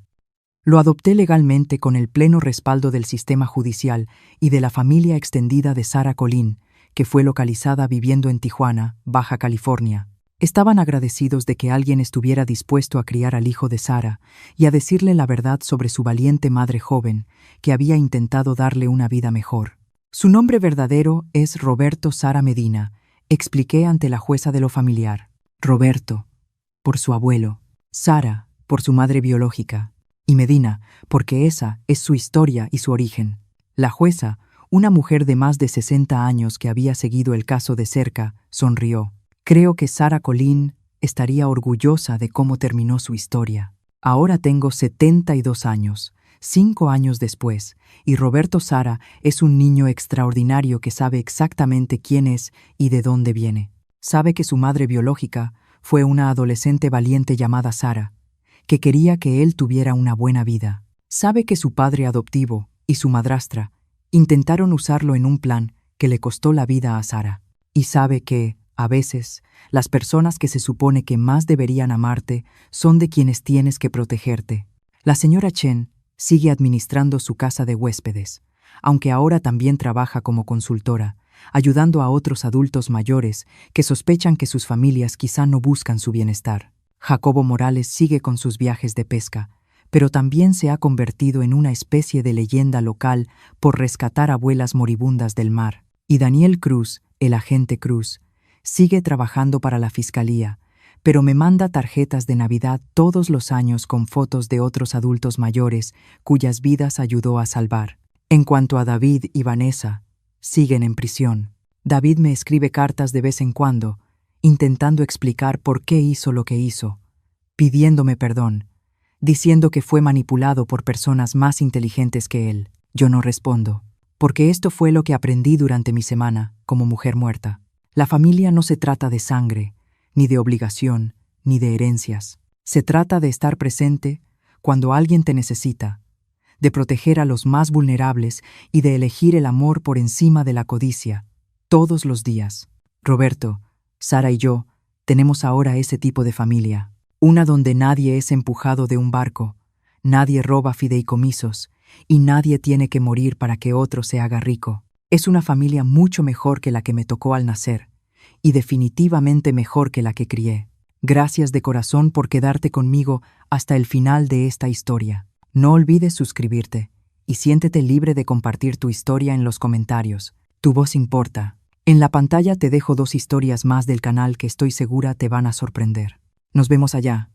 Lo adopté legalmente con el pleno respaldo del sistema judicial y de la familia extendida de Sarah Colleen, que fue localizada viviendo en Tijuana, Baja California. Estaban agradecidos de que alguien estuviera dispuesto a criar al hijo de Sarah y a decirle la verdad sobre su valiente madre joven, que había intentado darle una vida mejor. Su nombre verdadero es Roberto Sara Medina, expliqué ante la jueza de lo familiar. Roberto, por su abuelo; Sara, por su madre biológica; y Medina, porque esa es su historia y su origen. La jueza, una mujer de más de 60 años que había seguido el caso de cerca, sonrió. Creo que Sarah Colleen estaría orgullosa de cómo terminó su historia. Ahora tengo 72 años, 5 años después, y Roberto Sara es un niño extraordinario que sabe exactamente quién es y de dónde viene. Sabe que su madre biológica fue una adolescente valiente llamada Sara, que quería que él tuviera una buena vida. Sabe que su padre adoptivo y su madrastra intentaron usarlo en un plan que le costó la vida a Sara. Y sabe que, a veces, las personas que se supone que más deberían amarte son de quienes tienes que protegerte. La señora Chen sigue administrando su casa de huéspedes, aunque ahora también trabaja como consultora, ayudando a otros adultos mayores que sospechan que sus familias quizá no buscan su bienestar. Jacobo Morales sigue con sus viajes de pesca, pero también se ha convertido en una especie de leyenda local por rescatar abuelas moribundas del mar. Y Daniel Cruz, el agente Cruz, sigue trabajando para la fiscalía, pero me manda tarjetas de Navidad todos los años con fotos de otros adultos mayores cuyas vidas ayudó a salvar. En cuanto a David y Vanessa, siguen en prisión. David me escribe cartas de vez en cuando, intentando explicar por qué hizo lo que hizo, pidiéndome perdón, diciendo que fue manipulado por personas más inteligentes que él. Yo no respondo, porque esto fue lo que aprendí durante mi semana como mujer muerta. La familia no se trata de sangre, ni de obligación, ni de herencias. Se trata de estar presente cuando alguien te necesita, de proteger a los más vulnerables y de elegir el amor por encima de la codicia, todos los días. Roberto, Sara y yo tenemos ahora ese tipo de familia, una donde nadie es empujado de un barco, nadie roba fideicomisos y nadie tiene que morir para que otro se haga rico. Es una familia mucho mejor que la que me tocó al nacer, y definitivamente mejor que la que crié. Gracias de corazón por quedarte conmigo hasta el final de esta historia. No olvides suscribirte, y siéntete libre de compartir tu historia en los comentarios. Tu voz importa. En la pantalla te dejo 2 historias más del canal que estoy segura te van a sorprender. Nos vemos allá.